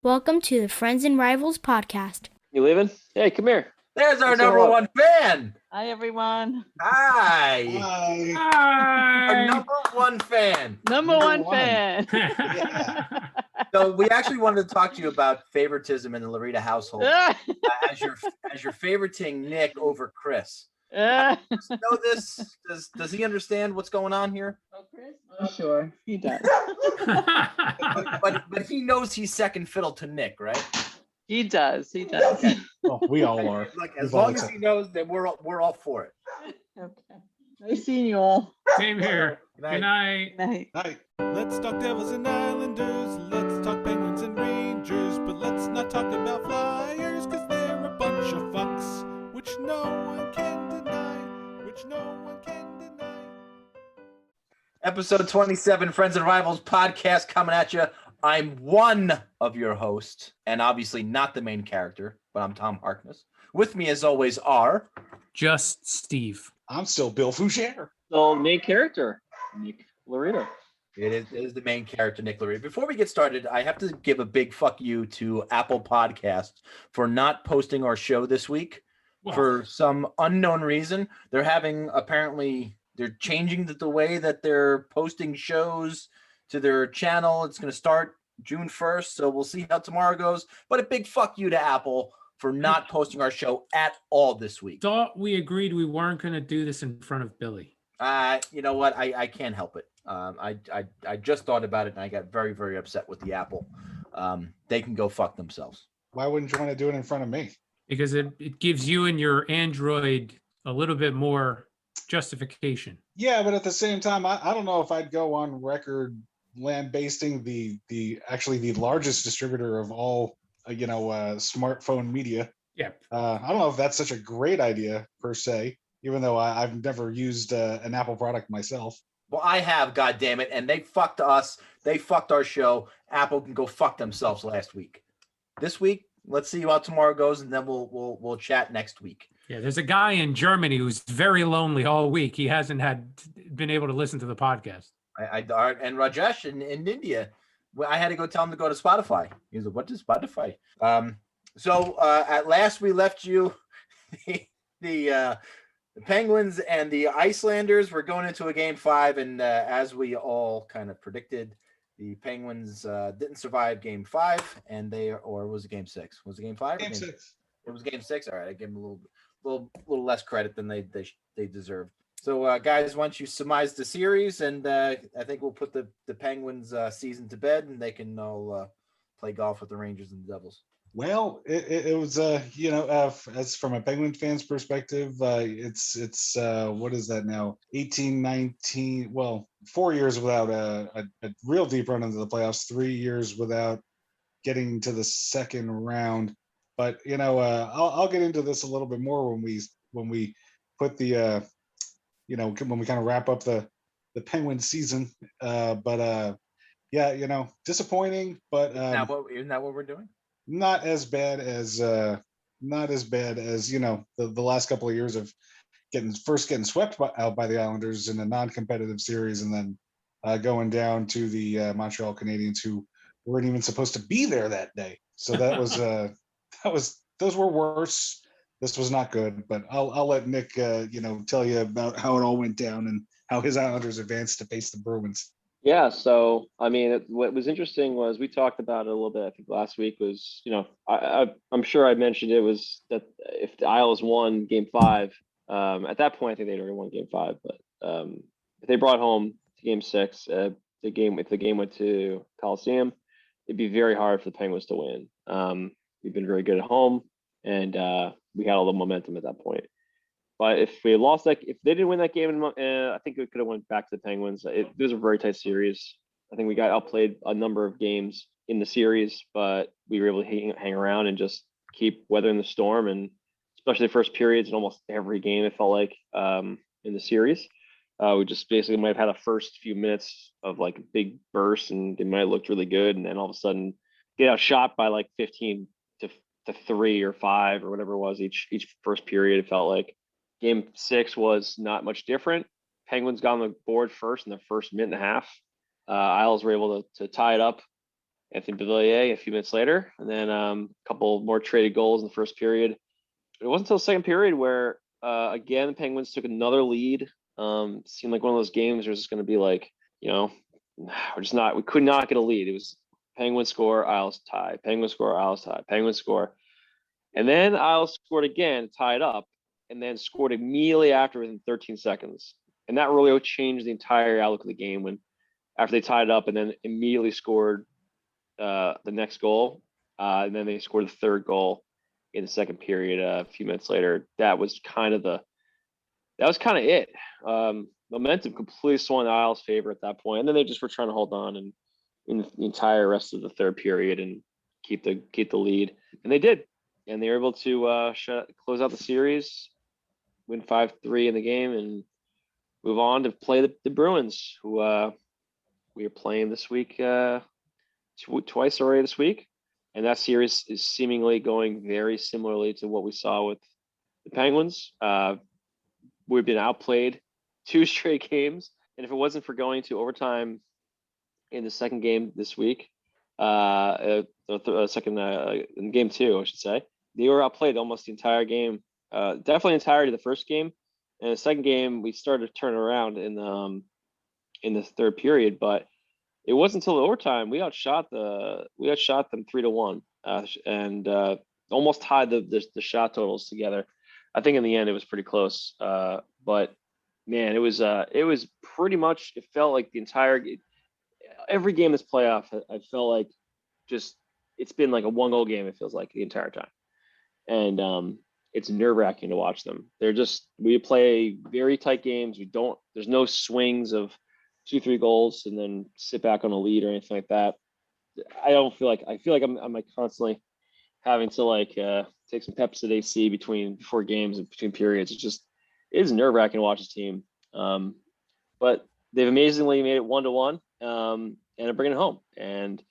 Welcome to the Friends and Rivals podcast. You leaving? Hey, come here. There's our number one fan. Hi, everyone. Hi. Hi. Our number one fan. Number one fan. Yeah. So we actually wanted to talk to you about favoritism in the Larita household as you're favoriting Nick over Chris. Does he know this? Does he understand what's going on here? Oh, Chris? Oh, sure. He does. But he knows he's second fiddle to Nick, right? He does. He does. Oh, we all are. Like as long as he knows that we're all for it. Okay. Nice seeing you all. Same here. Good night. Night. Let's talk Devils and Islanders. Let's talk Penguins and Rangers. But let's not talk about Flyers, because they're a bunch of fucks, which no one can deny. Episode 27, Friends and Rivals podcast coming at you. I'm one of your hosts, and obviously not the main character, but I'm Tom Harkness. With me, as always, are... Just Steve. I'm still Bill Foucher. So main character, Nick Loretta. It is the main character, Nick Loretta. Before we get started, I have to give a big fuck you to Apple Podcasts for not posting our show this week. Wow. For some unknown reason. They're changing the way that they're posting shows to their channel. It's going to start June 1st, so we'll see how tomorrow goes. But a big fuck you to Apple for not posting our show at all this week. Thought we agreed we weren't going to do this in front of Billy. You know what? I can't help it. I just thought about it, and I got very, very upset with the Apple. They can go fuck themselves. Why wouldn't you want to do it in front of me? Because it gives you and your Android a little bit more justification. Yeah, but at the same time, I don't know if I'd go on record lambasting the largest distributor of all smartphone media. Yeah. I don't know if that's such a great idea per se, even though I've never used an Apple product myself. Well, I have, goddammit, and they fucked us. They fucked our show. Apple can go fuck themselves last week. This week, let's see how tomorrow goes, and then we'll chat next week. Yeah, there's a guy in Germany who's very lonely all week. He hasn't been able to listen to the podcast. And Rajesh in India, I had to go tell him to go to Spotify. He was like, "What is Spotify?" So at last we left you. The Penguins and the Icelanders were going into a game 5, and as we all kind of predicted, the Penguins didn't survive game 5, and was it game 6? Was it game 5? Game 6. It was game 6. All right, I give them a little less credit than they deserve. So, guys, once you surmise the series, and I think we'll put the Penguins season to bed, and they can all play golf with the Rangers and the Devils. Well, it was as from a Penguin fan's perspective, it's what is that now? 18, 19. Well, 4 years without a real deep run into the playoffs. 3 years without getting to the second round. But I'll get into this a little bit more when we put the when we kind of wrap up the Penguin season. Disappointing. But isn't that what we're doing? Not as bad as the last couple of years of getting swept out by the Islanders in a non-competitive series, and then going down to the Montreal Canadiens, who weren't even supposed to be there that day. So that was those were worse. This was not good, but I'll let Nick tell you about how it all went down and how his Islanders advanced to face the Bruins. Yeah, so I mean, what was interesting was we talked about it a little bit. I think last week was, I'm sure I mentioned it was that if the Isles won Game 5, at that point I think they'd already won Game 5. But if they brought home to Game 6, if the game went to Coliseum, it'd be very hard for the Penguins to win. We've been very good at home, and we had all the momentum at that point. But if they didn't win that game, I think it could have went back to the Penguins. It was a very tight series. I think we got outplayed a number of games in the series, but we were able to hang around and just keep weathering the storm. And especially the first periods in almost every game, it felt like in the series, we just basically might have had the first few minutes of like a big burst, and they might have looked really good, and then all of a sudden get outshot by like 15 to 3 or 5 or whatever it was each first period. It felt like. Game 6 was not much different. Penguins got on the board first in the first minute and a half. Isles were able to tie it up Anthony Beauvillier a few minutes later, and then a couple more traded goals in the first period. It wasn't until the second period where again the Penguins took another lead. Seemed like one of those games where it's just going to be like, we could not get a lead. It was Penguins score, Isles tie, Penguins score, Isles tie, Penguins score. And then Isles scored again, tied up, and then scored immediately after within 13 seconds. And that really changed the entire outlook of the game after they tied it up and then immediately scored the next goal. And then they scored the third goal in the second period a few minutes later. That was kind of it. Momentum completely swung the Isles' favor at that point. And then they just were trying to hold on and in the entire rest of the third period and keep the lead. And they did. And they were able to close out the series, win 5-3 in the game, and move on to play the Bruins, who we are playing this week, twice already this week. And that series is seemingly going very similarly to what we saw with the Penguins. We've been outplayed 2 straight games. And if it wasn't for going to overtime in the second game this week, in game 2, I should say, they were outplayed almost the entire game. Definitely entirety of the first game. And the second game, we started to turn around in the third period, but it wasn't until the overtime we outshot them 3-1, and almost tied the shot totals together. I think in the end it was pretty close, but man, it was pretty much. It felt like every game this playoff, I felt like just it's been like a 1-goal game. It feels like the entire time, and it's nerve-wracking to watch them. We play very tight games. There's no swings of 2-3 goals and then sit back on a lead or anything like that. I feel like I'm like constantly having to take some Pepsi AC before games and between periods. It is nerve-wracking to watch this team. But they've amazingly made it 1-1 and are bringing it home. And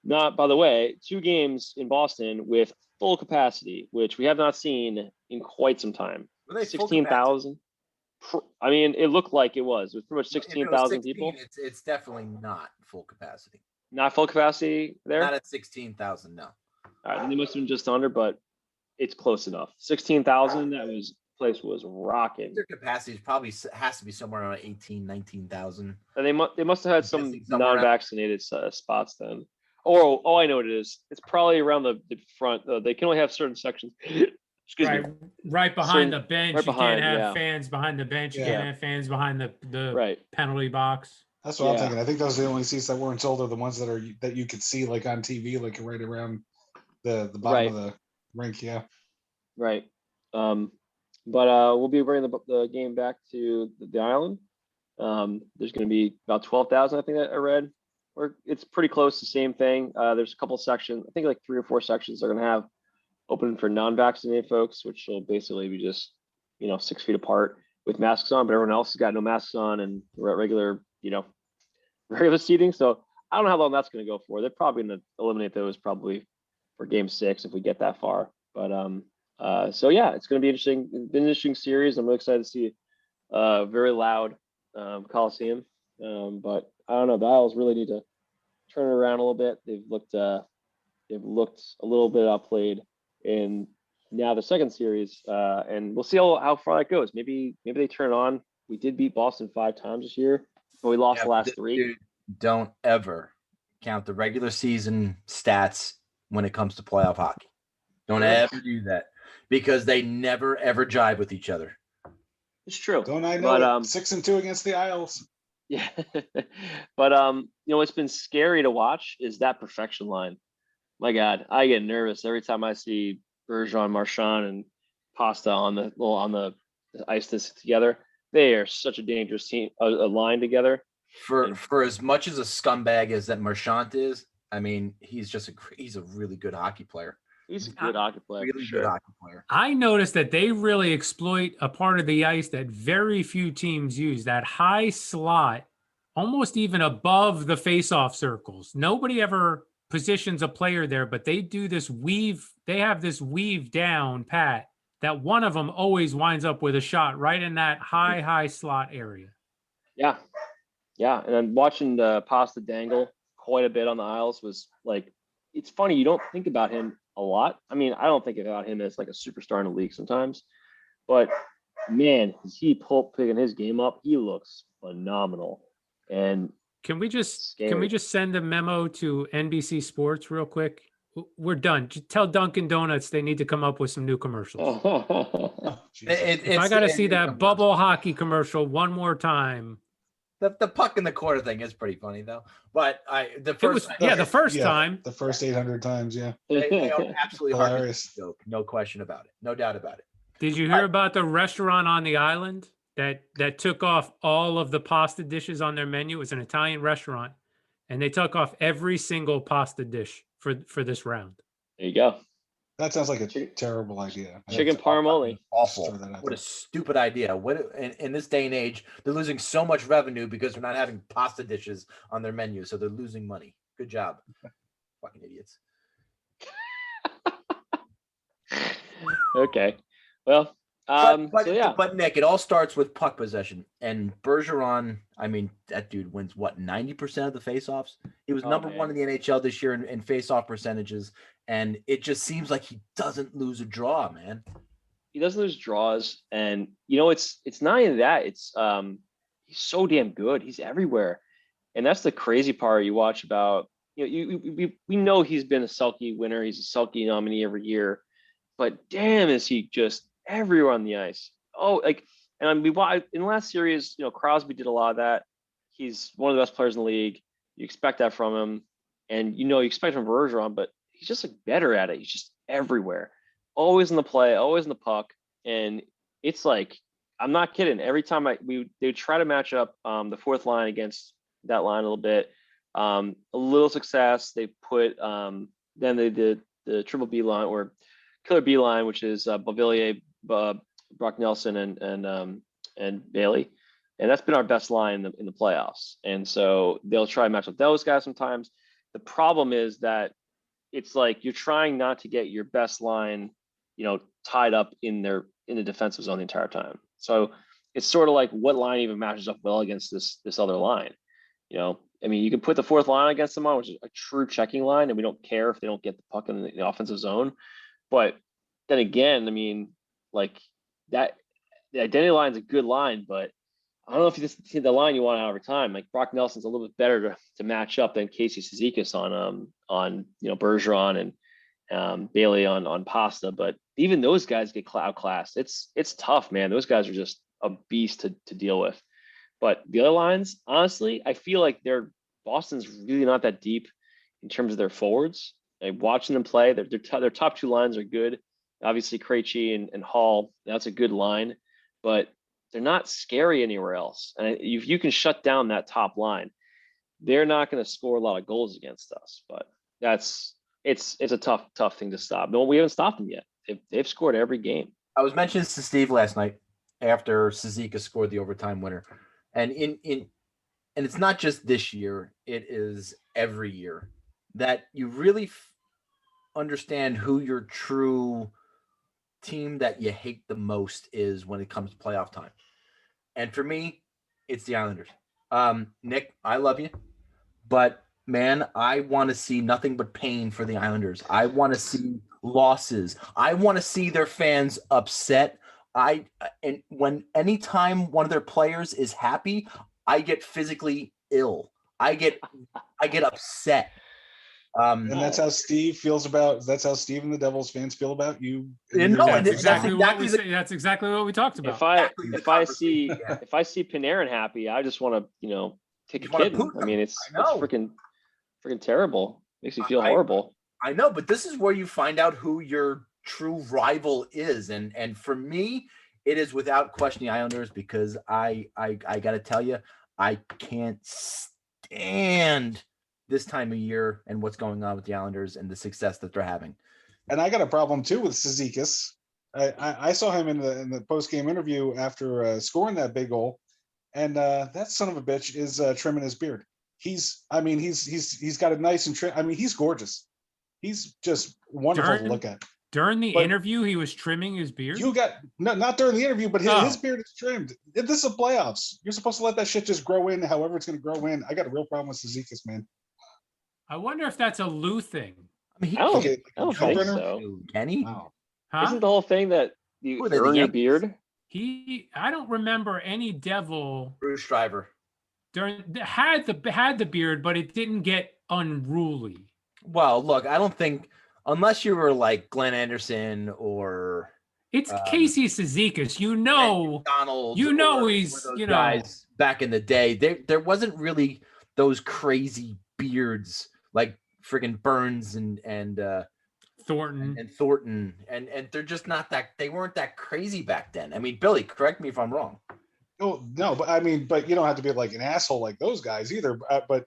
not, by the way, 2 games in Boston with full capacity, which we have not seen in quite some time. 16,000. I mean, it looked like it was. It was pretty much 16,000 people. It's definitely not full capacity. Not full capacity there? Not at 16,000, no. All right, and they must have been just under, but it's close enough. 16,000, place was rocking. Their capacity probably has to be somewhere around 18, 19,000. And they must have had some non-vaccinated spots then. Oh, I know what it is. It's probably around the front. They can only have certain sections. Excuse me. Right behind the bench. Right behind, you can't have fans behind the bench. You can't have fans behind the penalty box. That's what I'm thinking. I think those are the only seats that weren't sold are the ones that you could see like on TV, like right around the bottom of the rink. Yeah. Right. But we'll be bringing the game back to the island. There's going to be about 12,000, I think that I read. It's pretty close to the same thing. There's a couple sections, I think like 3 or 4 sections they're going to have open for non-vaccinated folks, which will basically be just, 6 feet apart with masks on, but everyone else has got no masks on and we're at regular seating. So I don't know how long that's going to go for. They're probably going to eliminate those probably for game 6 if we get that far. But so yeah, it's going to be interesting. It's been an interesting series. I'm really excited to see a very loud Coliseum. But I don't know. The Isles really need to turn it around a little bit. They've looked a little bit outplayed in now the second series, and we'll see how far that goes. Maybe they turn it on. We did beat Boston 5 times this year, but we lost the last 3. Dude, don't ever count the regular season stats when it comes to playoff hockey. Don't ever do that because they never ever jive with each other. It's true. Don't I know? But, 6-2 against the Isles. Yeah, but what's been scary to watch is that perfection line. My God, I get nervous every time I see Bergeron, Marchand, and Pasta on the ice together. They are such a dangerous team, a line together. For as much as a scumbag as that Marchand is, I mean, he's a really good hockey player. He's a good hockey player. Really good hockey player. I noticed that they really exploit a part of the ice that very few teams use, that high slot, almost even above the face-off circles. Nobody ever positions a player there, but they do this weave. They have this weave down pat that one of them always winds up with a shot right in that high slot area. Yeah. And I'm watching the Pasta dangle quite a bit on the Isles was like, it's funny, you don't think about him a lot. I mean, I don't think about him as like a superstar in the league sometimes, but man, is he picking his game up. He looks phenomenal. And Can we just send a memo to NBC Sports real quick? We're done. Just tell Dunkin' Donuts they need to come up with some new commercials. Oh, Jesus. If I got to see that bubble hockey commercial one more time. The puck in the quarter thing is pretty funny though. But the first time. The first 800 times, yeah. they are absolutely Hilarious. joke. No question about it. No doubt about it. Did you hear about the restaurant on the island that took off all of the pasta dishes on their menu? It was an Italian restaurant, and they took off every single pasta dish for this round. There you go. That sounds like a terrible idea. Chicken parmoli. Awful. What a stupid idea. What in this day and age, they're losing so much revenue because they're not having pasta dishes on their menu, so they're losing money. Good job. Fucking idiots. Okay. Well, but Nick, it all starts with puck possession. And Bergeron, I mean, that dude wins what, 90% of the faceoffs? He was number one in the NHL this year in faceoff percentages, and it just seems like he doesn't lose a draw, man. He doesn't lose draws, and it's not even that. It's he's so damn good. He's everywhere, and that's the crazy part. You watch about we know he's been a Selke winner. He's a Selke nominee every year, but damn, is he just everywhere on the ice. Oh, and we in the last series, Crosby did a lot of that. He's one of the best players in the league. You expect that from him, and you expect from Bergeron, but he's just better at it. He's just everywhere, always in the play, always in the puck, and it's like, I'm not kidding. Every time they would try to match up the fourth line against that line a little bit, a little success. They put then they did the triple B line or killer B line, which is Beauvillier, Brock Nelson, and Bailey, and that's been our best line in the playoffs. And so they'll try to match up those guys sometimes. The problem is that it's like you're trying not to get your best line, tied up in the defensive zone the entire time. So it's sort of like what line even matches up well against this other line. I mean, you can put the fourth line against them on, which is a true checking line, and we don't care if they don't get the puck in the offensive zone. But then again, I mean, like that, the identity line is a good line, but I don't know if this is the line you want out over time. Like Brock Nelson's a little bit better to match up than Casey Cizikas on Bergeron and Bailey on Pasta. But even those guys get outclassed. It's tough, man. Those guys are just a beast to deal with. But the other lines, honestly, I feel like Boston's really not that deep in terms of their forwards. Like watching them play, their top two lines are good. Obviously, Krejci and Hall, that's a good line, but they're not scary anywhere else. And if you can shut down that top line, they're not going to score a lot of goals against us. But it's a tough thing to stop. No, we haven't stopped them yet. They've scored every game. I was mentioning to Steve last night after Cizikas scored the overtime winner, and and it's not just this year; it is every year that you really understand who your true team that you hate the most is when it comes to playoff time. And for me, it's the Islanders. Nick, I love you, but man, I want to see nothing but pain for the Islanders. I want to see losses. I want to see their fans upset. And anytime one of their players is happy, I get physically ill. I get upset. And that's how Steve feels that's how Steve and the Devils fans feel about you. That's exactly what we talked about. If I see Panarin happy, I just want to take a kid. I mean, it's freaking terrible. Makes me feel horrible. I know, but this is where you find out who your true rival is, and for me, it is without question the Islanders, because I got to tell you, I can't stand this time of year and what's going on with the Islanders and the success that they're having. And I got a problem too with Cizikas. I saw him in the post-game interview after scoring that big goal, and that son of a bitch is trimming his beard. He's got it nice and trim. I mean, he's gorgeous. He's just wonderful to look at. During the interview, he was trimming his beard? Not during the interview, but his beard is trimmed. This is playoffs. You're supposed to let that shit just grow in however it's going to grow in. I got a real problem with Cizikas, man. I wonder if that's a Lou thing. I mean, he I don't, Okay, I don't Trump think runner? so. can he? Wow. Huh? Isn't the whole thing that you Who are they, the earn your Yankees? beard? I don't remember any devil Bruce Driver. had the beard, but it didn't get unruly. Well, look, I don't think unless you were like Glenn Anderson or It's Casey Cizikas. Donald, you know or he's, those you know. guys back in the day. There wasn't really those crazy beards like friggin' Burns and Thornton. Thornton, and they're just not that. They weren't that crazy back then. I mean, Billy, correct me if I'm wrong. Oh no, but I mean, but you don't have to be like an asshole like those guys either. But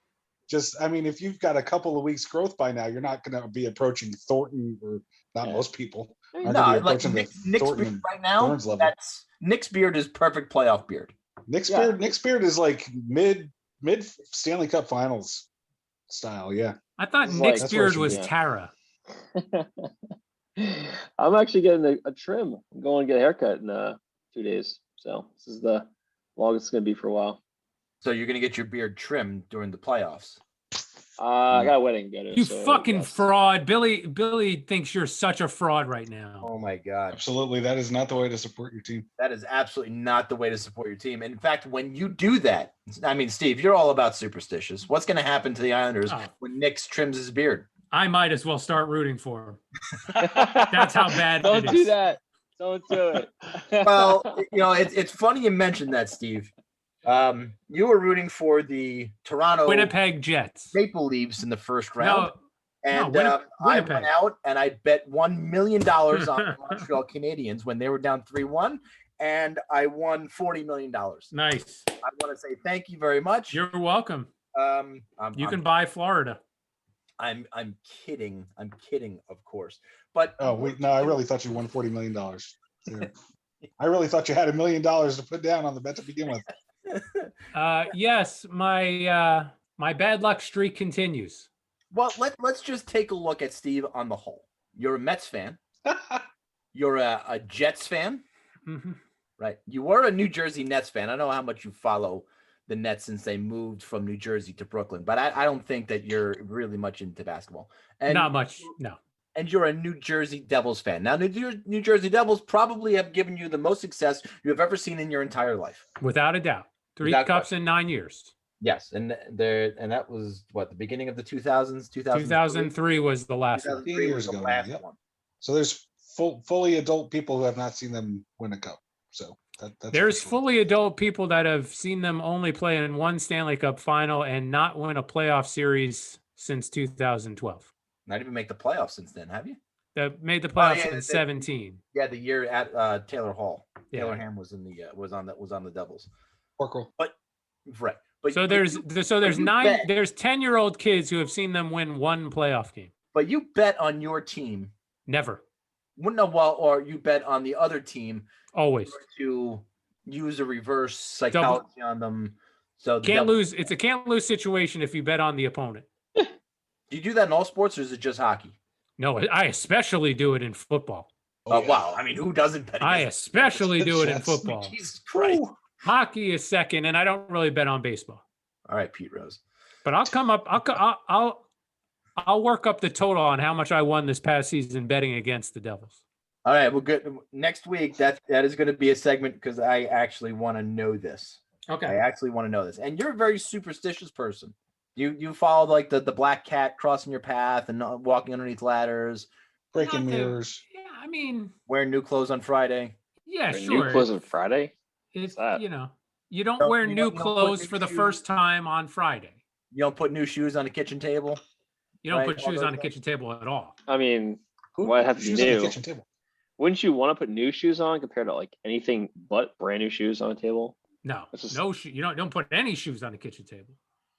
just, I mean, if you've got a couple of weeks growth by now, you're not going to be approaching Thornton, or not Yeah. most people. No, Aren't gonna be like approaching the Nick's Thornton beard and right now. Burns level. That's Nick's beard is perfect playoff beard. Nick's Yeah. beard is like mid Stanley Cup Finals style. Yeah. I thought It's Nick's like- That's where it beard should was be. Tara. I'm actually getting a trim. I'm going to get a haircut in 2 days. So this is the longest it's going to be for a while. So you're gonna get your beard trimmed during the playoffs. I got a wedding to go to. You so fucking yes. fraud. Billy thinks you're such a fraud right now. Oh my God. Absolutely. That is not the way to support your team. That is absolutely not the way to support your team. In fact, when you do that, I mean, Steve, you're all about superstitious. What's going to happen to the Islanders Oh. when Nick trims his beard? I might as well start rooting for him. That's how bad Don't it do is. that. Don't do it. Well, it's funny you mentioned that, Steve. You were rooting for the Toronto Winnipeg Jets. Maple Leafs in the first round. No, And I Winnipeg. went out and I bet $1 million on the Montreal Canadiens when they were down 3-1, and I won $40 million. nice. I want to say thank you very much. You're welcome. You can buy Florida. I'm kidding. I'm kidding, of course. But Oh, wait, no, I really thought you won $40 million. Yeah. I really thought you had $1 million to put down on the bet to begin with. Yes, my bad luck streak continues. well, let's just take a look at Steve on the whole. You're a Mets fan. You're a Jets fan, Mhm. right? You were a New Jersey Nets fan. I don't know how much you follow the Nets since they moved from New Jersey to Brooklyn, but I don't think that you're really much into basketball. And Not much. No. And you're a New Jersey Devils fan. Now, New Jersey Devils probably have given you the most success you have ever seen in your entire life. Without a doubt. 3 Without cups in 9 years. Yes, and that was what, the beginning of the 2000s, 2003 was the last one. 2003 years was the ago, last yep. one. So there's fully adult people who have not seen them win a cup. So that's There's for sure. fully adult people that have seen them only play in one Stanley Cup final and not win a playoff series since 2012. Not even make the playoffs since then, have you? That made the playoffs yeah, in they- 17. Yeah, the year at Taylor Hall. Yeah. Taylor Ham was in the was on the Devils. Oracle. Right. But So but there's you- there's you nine bet. there's 10-year-old kids who have seen them win one playoff game. but you bet on your team. Never. Well, no, well, or you bet on the other team Always. to use a reverse psychology on them. So the Can't Devils- lose. It's a can't lose situation if you bet on the opponent. Do you do that in all sports, or is it just hockey? No, I especially do it in football. Oh, wow. I mean, who doesn't bet? I against- especially do it in Jets. football. Jesus Christ. Ooh. Hockey is second, and I don't really bet on baseball. All right, Pete Rose. But I'll come up. I'll work up the total on how much I won this past season betting against the Devils. All right, well, good. Next week, that is going to be a segment because I actually want to know this. I actually want to know this. And you're a very superstitious person. You follow like the black cat crossing your path and not walking underneath ladders, Breaking Not the- mirrors. Yeah, I mean, wearing new clothes on Friday. yeah, New sure. clothes on Friday. It's that? you don't No, wear you new don't put clothes new for the shoes. first time on Friday. You don't put new shoes on the kitchen table. You don't Right, put all shoes those on a things. kitchen table at all. I mean, Who Why have to be shoes on the new? kitchen table? wouldn't you want to put new shoes on compared to like anything but brand new shoes on a table? No, That's just- no shoe. You don't put any shoes on the kitchen table.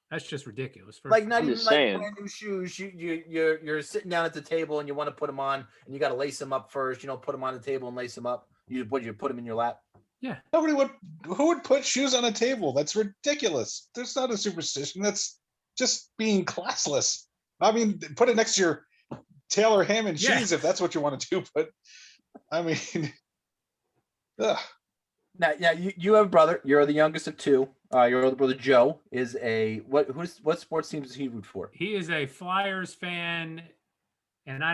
That's just ridiculous. First Like of not all. I'm even just like saying. brand new shoes. You're sitting down at the table and you want to put them on and you got to lace them up first. You don't put them on the table and lace them up. You put them in your lap. Nobody would. Who would put shoes on a table? That's ridiculous. That's not a superstition. That's just being classless. I mean, put it next to your Taylor ham and Yeah. cheese if that's what you want to do. But I mean, ugh. Now, yeah, you have a brother. You're the youngest of two. Your older brother Joe is what sports teams does he root for? He is a Flyers fan, and I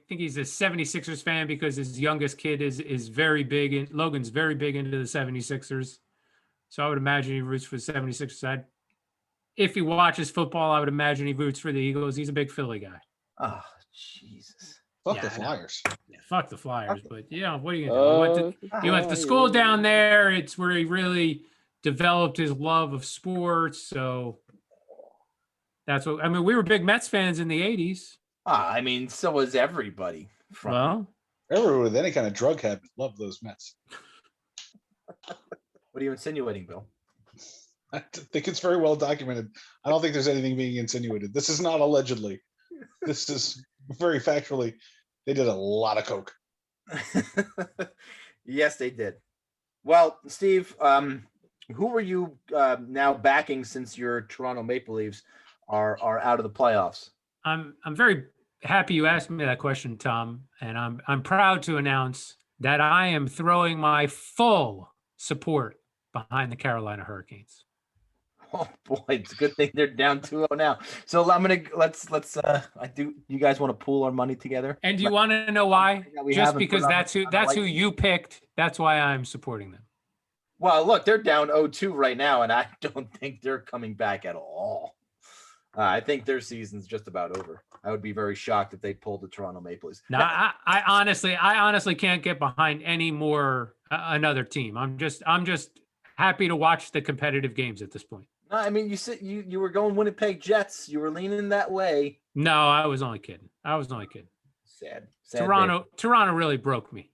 think he's a 76ers fan because his youngest kid is very big, and Logan's very big into the 76ers. So I would imagine he roots for the 76ers side. If he watches football, I would imagine he roots for the Eagles. He's a big Philly guy. Oh, Jesus. Fuck Yeah, the I know. Flyers. Yeah, fuck the Flyers, but yeah, what are you gonna do? He went to school down there. It's where he really developed his love of sports. So that's what I mean. We were big Mets fans in the 80s. I mean, so was everybody. Well, Everyone with any kind of drug habit loved those Mets. What are you insinuating, Bill? I think it's very well documented. I don't think there's anything being insinuated. This is not allegedly. This is very factually. They did a lot of coke. Yes, they did. Well, Steve, who were you now backing since your Toronto Maple Leafs are out of the playoffs? I'm very happy you asked me that question, Tom, and I'm proud to announce that I am throwing my full support behind the Carolina Hurricanes. Oh boy, it's a good thing they're down 2-0 now. So let's you guys want to pool our money together? And do you want to know why? We Just haven't because put on that's the who light. you picked. That's why I'm supporting them. Well, look, they're down 0-2 right now, and I don't think they're coming back at all. I think their season's just about over. I would be very shocked if they pulled the Toronto Maple Leafs. No, I honestly can't get behind any more another team. I'm just happy to watch the competitive games at this point. No, I mean, you were going Winnipeg Jets. You were leaning that way. No, I was only kidding. Sad Toronto really broke me.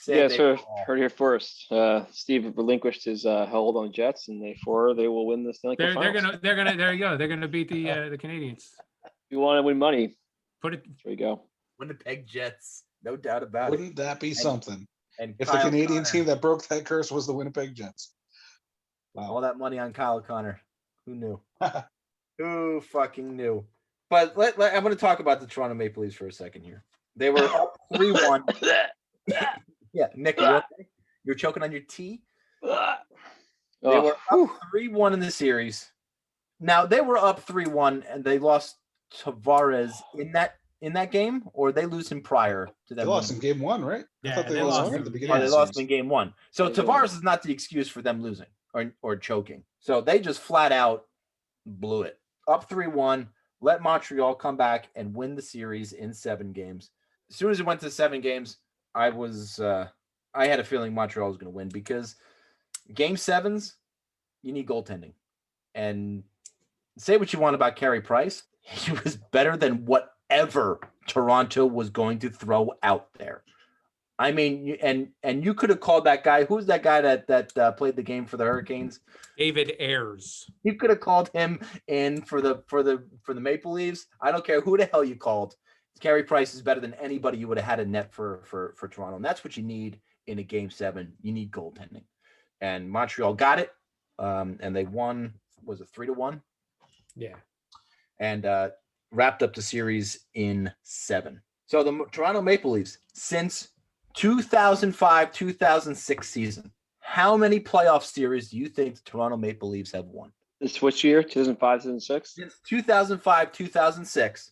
Yeah, so heard here first. Steve relinquished his hold on Jets, and they will win the Stanley Cup Finals. There you go. They're gonna beat the Canadians. If you want to win money, Put it. there you go. Winnipeg Jets, no doubt about it. Wouldn't that be something? And If the Kyle Canadian Connor. team that broke that curse was the Winnipeg Jets. All Wow. that money on Kyle Connor. Who knew? Who fucking knew? But I'm going to talk about the Toronto Maple Leafs for a second here. They were up 3-1. Yeah, Nick, are you okay? You're choking on your tea? They were up 3-1 in the series. Now, they were up 3-1, and they lost Tavares in that game, or they lose him prior to that? They lost in game one, right? Yeah, I thought they they lost lost him. at the beginning. They of the lost him series. in game one. So Yeah. Tavares is not the excuse for them losing or choking. So they just flat out blew it. Up 3-1, let Montreal come back and win the series in 7 games. As soon as it went to 7 games, I had a feeling Montreal was going to win because game 7s, you need goaltending. And say what you want about Carey Price, he was better than whatever Toronto was going to throw out there. I mean, and you could have called that guy. Who's that guy that played the game for the Hurricanes? David Ayers. You could have called him in for the Maple Leafs. I don't care who the hell you called. Carey Price is better than anybody you would have had a net for Toronto, and that's what you need in a game 7. You need goaltending, and Montreal got it, and they won. Was it 3-1? Yeah. And wrapped up the series in 7. So the Toronto Maple Leafs since 2005-2006 season, how many playoff series do you think the Toronto Maple Leafs have won? This which year? 2005, 2006? Since 2005-2006,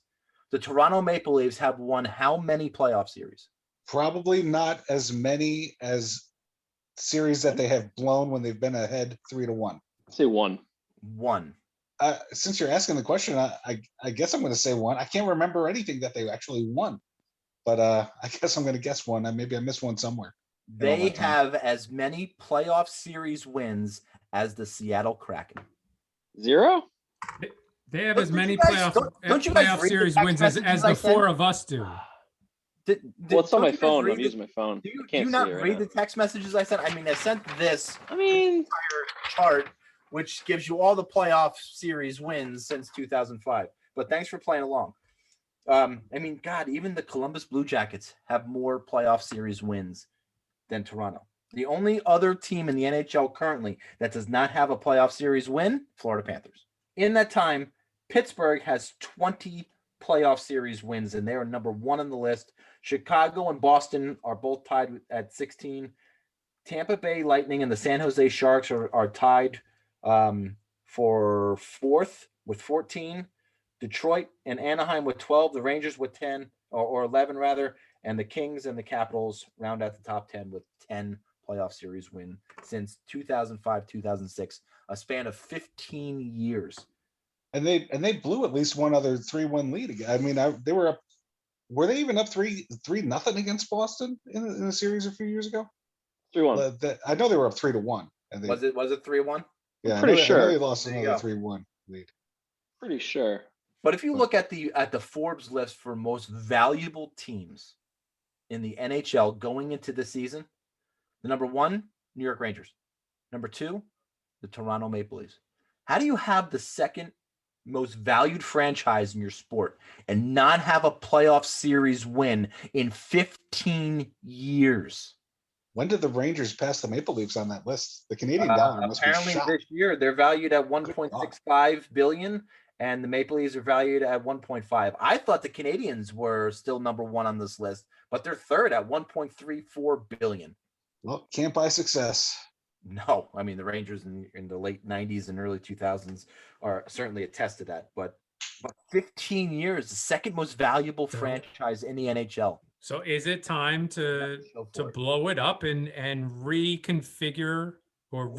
the Toronto Maple Leafs have won how many playoff series? Probably not as many as series that they have blown when they've been ahead 3-1. Say 1. 1. Since you're asking the question, I guess I'm going to say 1. I can't remember anything that they actually won, but I guess I'm going to guess 1. Maybe I missed one somewhere. They have as many playoff series wins as the Seattle Kraken. 0? They have Don't as many you guys- playoff don't you guys playoff read the series text wins messages as I the sent? 4 of us do. Well, it's on don't my you guys phone. read I'm the- using my phone. Do I you can't not see it right read now. the text messages I sent? I mean, I sent this I mean, entire chart, which gives you all the playoff series wins since 2005. But thanks for playing along. I mean, God, even the Columbus Blue Jackets have more playoff series wins than Toronto. The only other team in the NHL currently that does not have a playoff series win, Florida Panthers. In that time, Pittsburgh has 20 playoff series wins, and they are number 1 on the list. Chicago and Boston are both tied at 16. Tampa Bay Lightning and the San Jose Sharks are tied for fourth with 14. Detroit and Anaheim with 12. The Rangers with 10 or 11 rather, and the Kings and the Capitals round out the top 10 with 10 playoff series win since 2005-2006, a span of 15 years. And they blew at least one other 3-1 lead again. I mean, they were up. Were they even up 3-0 against Boston in a series a few years ago? 3-1. I know they were up 3-1. And Was it 3-1? Yeah, pretty I know sure. they lost There you another go. 3-1 lead. Pretty sure. But if you look at the Forbes list for most valuable teams in the NHL going into the season, the number 1, New York Rangers. Number 2, the Toronto Maple Leafs. How do you have the second most valued franchise in your sport and not have a playoff series win in 15 years? When did the Rangers pass the Maple Leafs on that list? The Canadian dollar must be Apparently shot. this year they're valued at 1.65 billion and the Maple Leafs are valued at 1.5. I thought the Canadians were still number 1 on this list, but they're third at 1.34 billion. Well, can't buy success. No, I mean the Rangers in the late 90s and early 2000s are certainly attest to that, but 15 years, the second most valuable franchise in the NHL. So is it time to blow it up and reconfigure or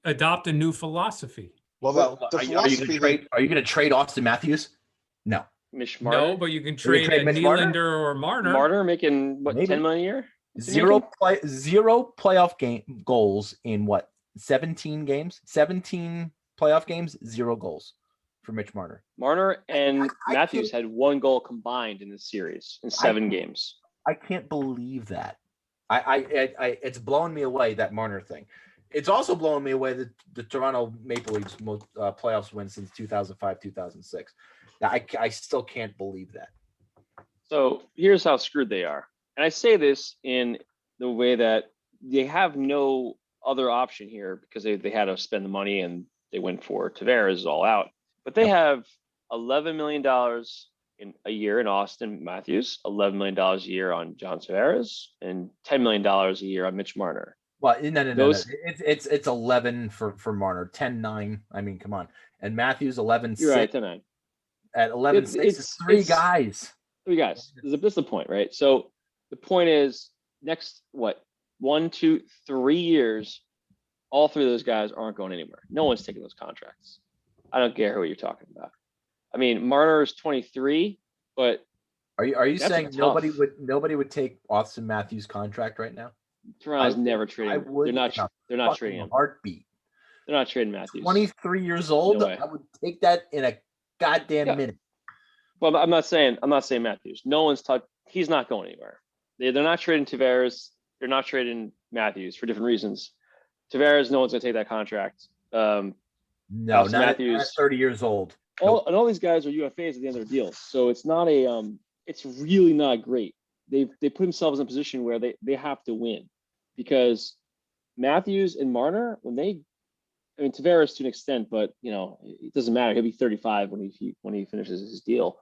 adopt a new philosophy? Well, are you going to trade Austin Matthews? No. Mitch Marner. No, but you can trade a Nylander or Marner. Marner making what, Maybe. 10 million a year? Zero playoff game goals in what, 17 games? 17 playoff games, 0 goals for Mitch Marner. Marner and I Matthews had 1 goal combined in this series in 7 games. I can't believe that. It's blowing me away, that Marner thing. It's also blowing me away that the Toronto Maple Leafs most playoffs win since 2005-2006. I still can't believe that. So here's how screwed they are. And I say this in the way that they have no other option here because they had to spend the money and they went for Tavares all out. But they have $11 million in a year in Austin Matthews, $11 million a year on John Tavares, and $10 million a year on Mitch Marner. Well, no. It's 11 for Marner, 10-9. I mean, come on. And Matthews 11-6. You're right, 10-9. At 11-6, it's 3 guys. 3 guys. This is the point, right? So the point is, next 1, 2, 3 years, all 3 of those guys aren't going anywhere. No one's taking those contracts. I don't care who you're talking about. I mean, Marner is 23, but are you saying nobody would take Austin Matthews' contract right now? Toronto's never trading. They're not trading him. Heartbeat. They're not trading Matthews. 23 years old. No way. I would take that in a goddamn minute. Well, I'm not saying Matthews. No one's touched. He's not going anywhere. They're not trading Tavares. They're not trading Matthews for different reasons. Tavares, no one's going to take that contract. No, not Matthews. At 30 years old. All these guys are UFAs at the end of their deals, so it's not it's really not great. They put themselves in a position where they have to win, because Matthews and Marner, Tavares to an extent, but it doesn't matter. He'll be 35 when he finishes his deal.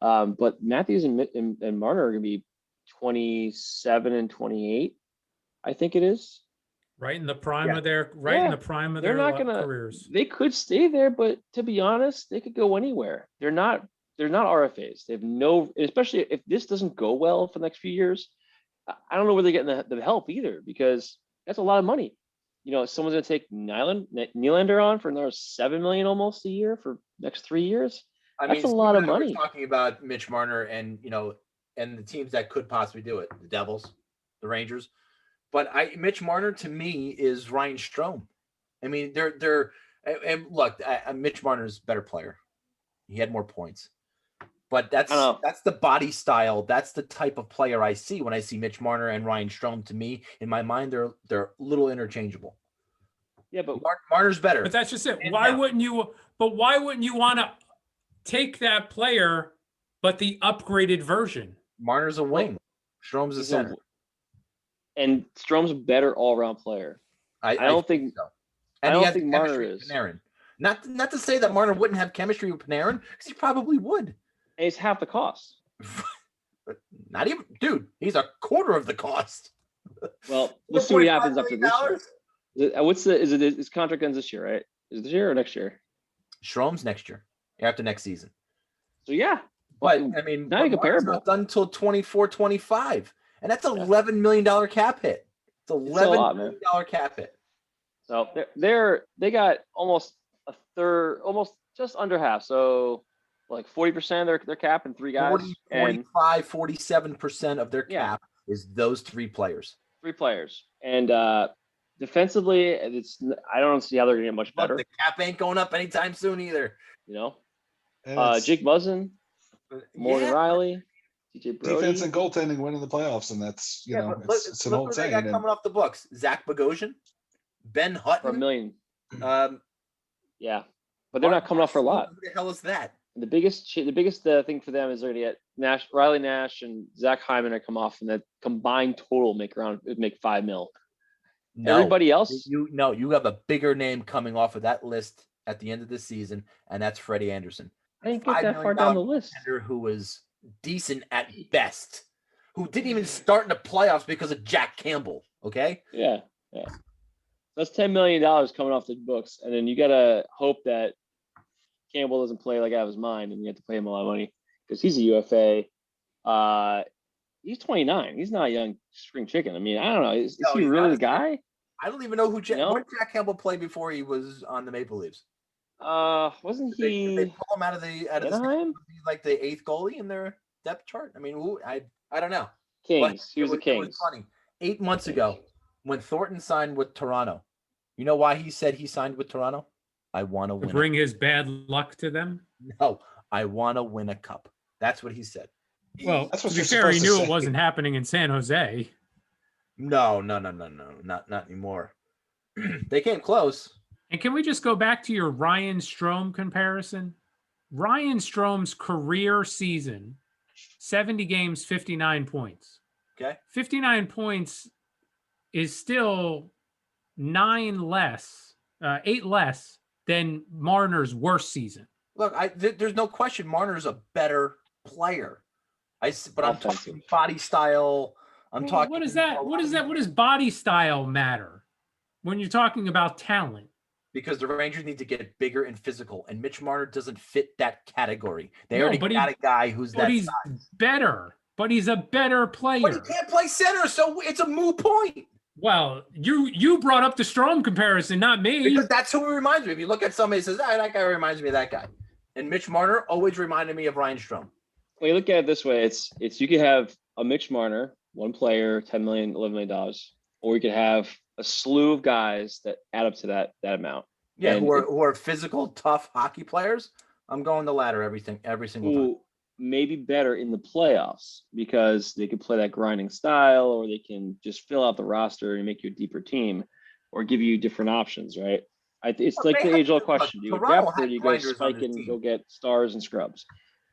But Matthews and Marner are going to be 27 and 28, I think it is. Right in the prime of their careers. They could stay there, but to be honest, they could go anywhere. They're not RFAs. They have no, especially if this doesn't go well for the next few years. I don't know where they're getting the help either, because that's a lot of money. Someone's going to take Nylander on for another $7 million almost a year for next 3 years. That's a lot of money. We're talking about Mitch Marner and and the teams that could possibly do it: the Devils, the Rangers. But Mitch Marner to me is Ryan Strome. I mean, and look, Mitch Marner's a better player. He had more points, but that's the body style. That's the type of player I see when I see Mitch Marner and Ryan Strome. To me, in my mind, they're a little interchangeable. Yeah, but Marner's better. But that's just it. Why wouldn't you want to take that player, but the upgraded version? Marner's a wing. Strome's a center. And Strome's a better all-around player. I don't think so. And I don't think Marner is. Panarin. Not to say that Marner wouldn't have chemistry with Panarin, because he probably would. And he's half the cost. Not even, dude. He's a quarter of the cost. Well, we'll see what happens after this year. $4.5 His contract ends this year, right? Is it this year or next year? Strome's next year, after next season. So yeah, But I mean, not even but Martin's comparable. not done until 24, 25. And that's $11 million cap hit. It's $11 million cap hit. So they got almost a third, almost just under half. So like 40% of their cap and 3 guys. 45, 47% of their Yeah. cap is those 3 players. 3 players. And defensively, I don't see how they're gonna get much better. But the cap ain't going up anytime soon either. You know, And it's Jake Muzzin, Morgan Yeah. Riley, DJ Brody. defense and goaltending win in the playoffs, and that's but it's an look old what they saying. got And coming off the books. Zach Bogosian, Ben for $1 Hutton. million. Um, Yeah, but they're not coming off for a lot. Who the hell is that? The biggest thing for them is they're gonna get Riley Nash and Zach Hyman to come off, and that combined total make $5 million. No. Everybody else, You have a bigger name coming off of that list at the end of the season, and that's Freddie Anderson. I didn't get $5 that far million down the list. defender who was decent at best, who didn't even start in the playoffs because of Jack Campbell. Okay. Yeah. That's $10 million coming off the books, and then you gotta hope that Campbell doesn't play like out of his mind, and you have to pay him a lot of money because he's a UFA. He's 29. He's not a young spring chicken. I mean, I don't know. Is No, he he's really not. the guy? I don't even know who No? what Jack Campbell played before he was on the Maple Leafs. Wasn't Did they he pull him out of the Anaheim? was he like the 8th goalie in their depth chart? I mean, I don't know. Kings? He was the It Kings. was funny. 8 months ago, when Thornton signed with Toronto, you know why he said he signed with Toronto? I want to To win. bring his bad luck to them. No, I want to win a cup. That's what he said. Well, That's to what be you're fair, he supposed to knew say. it wasn't happening in San Jose. No, not anymore. They came close. And can we just go back to your Ryan Strome comparison? Ryan Strome's career season, 70 games, 59 points. Okay. 59 points is still 8 less than Marner's worst season. Look, there's no question Marner's a better player. But I'm Offensive. talking body style. I'm talking. What is that? What does body style matter when you're talking about talent? Because the Rangers need to get bigger and physical, and Mitch Marner doesn't fit that category. They No, already but got a guy who's But that he's size. better. But he's a better player. But he can't play center, so it's a moot point. Well, you brought up the Strome comparison, not me. Because that's who he reminds me. If you look at somebody who says, that guy reminds me of that guy. And Mitch Marner always reminded me of Ryan Strome. Well, you look at it this way: it's you could have a Mitch Marner, one player, $10 million, $11 million, or you could have a slew of guys that add up to that amount. Yeah, And who are physical, tough hockey players. I'm going the latter every single time. who may be better in the playoffs because they can play that grinding style, or they can just fill out the roster and make you a deeper team, or give you different options, right? It's Well, like they the had- age-old look, question: do you go Toronto depth or had do you go grinders on spike their and team. go get stars and scrubs?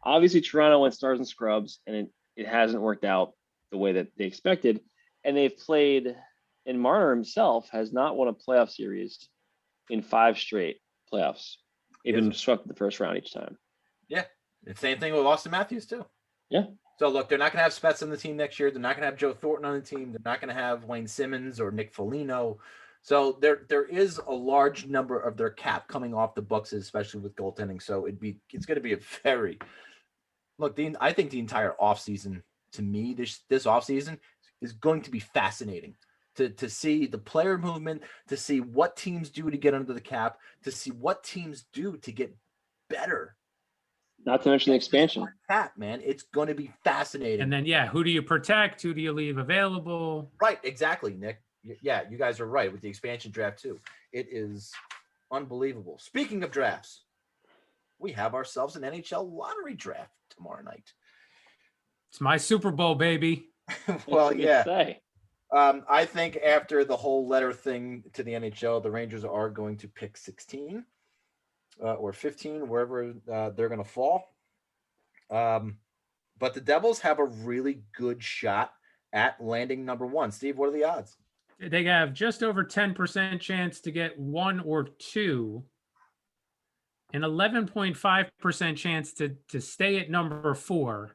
Obviously, Toronto went stars and scrubs, and it hasn't worked out the way that they expected. And they've played, and Marner himself has not won a playoff series in 5 straight playoffs. They've been swept in the first round each time. Yeah. The same thing with Austin Matthews, too. Yeah. So, look, they're not going to have Spets on the team next year. They're not going to have Joe Thornton on the team. They're not going to have Wayne Simmons or Nick Foligno. So there is a large number of their cap coming off the books, especially with goaltending. So it's going to be a very I think the entire offseason, to me, this offseason is going to be fascinating to see the player movement, to see what teams do to get under the cap, to see what teams do to get better. Not to mention the expansion. Cap, man, it's going to be fascinating. And then, who do you protect? Who do you leave available? Right, exactly, Nick. Yeah, you guys are right with the expansion draft too. It is unbelievable. Speaking of drafts, we have ourselves an NHL Lottery Draft tomorrow night. It's my Super Bowl, baby. Well, yeah. Say. I think after the whole letter thing to the NHL, the Rangers are going to pick 16 or 15, wherever they're going to fall. But the Devils have a really good shot at landing number 1. Steve, what are the odds? They have just over 10% chance to get 1 or 2, an 11.5% chance to stay at number 4,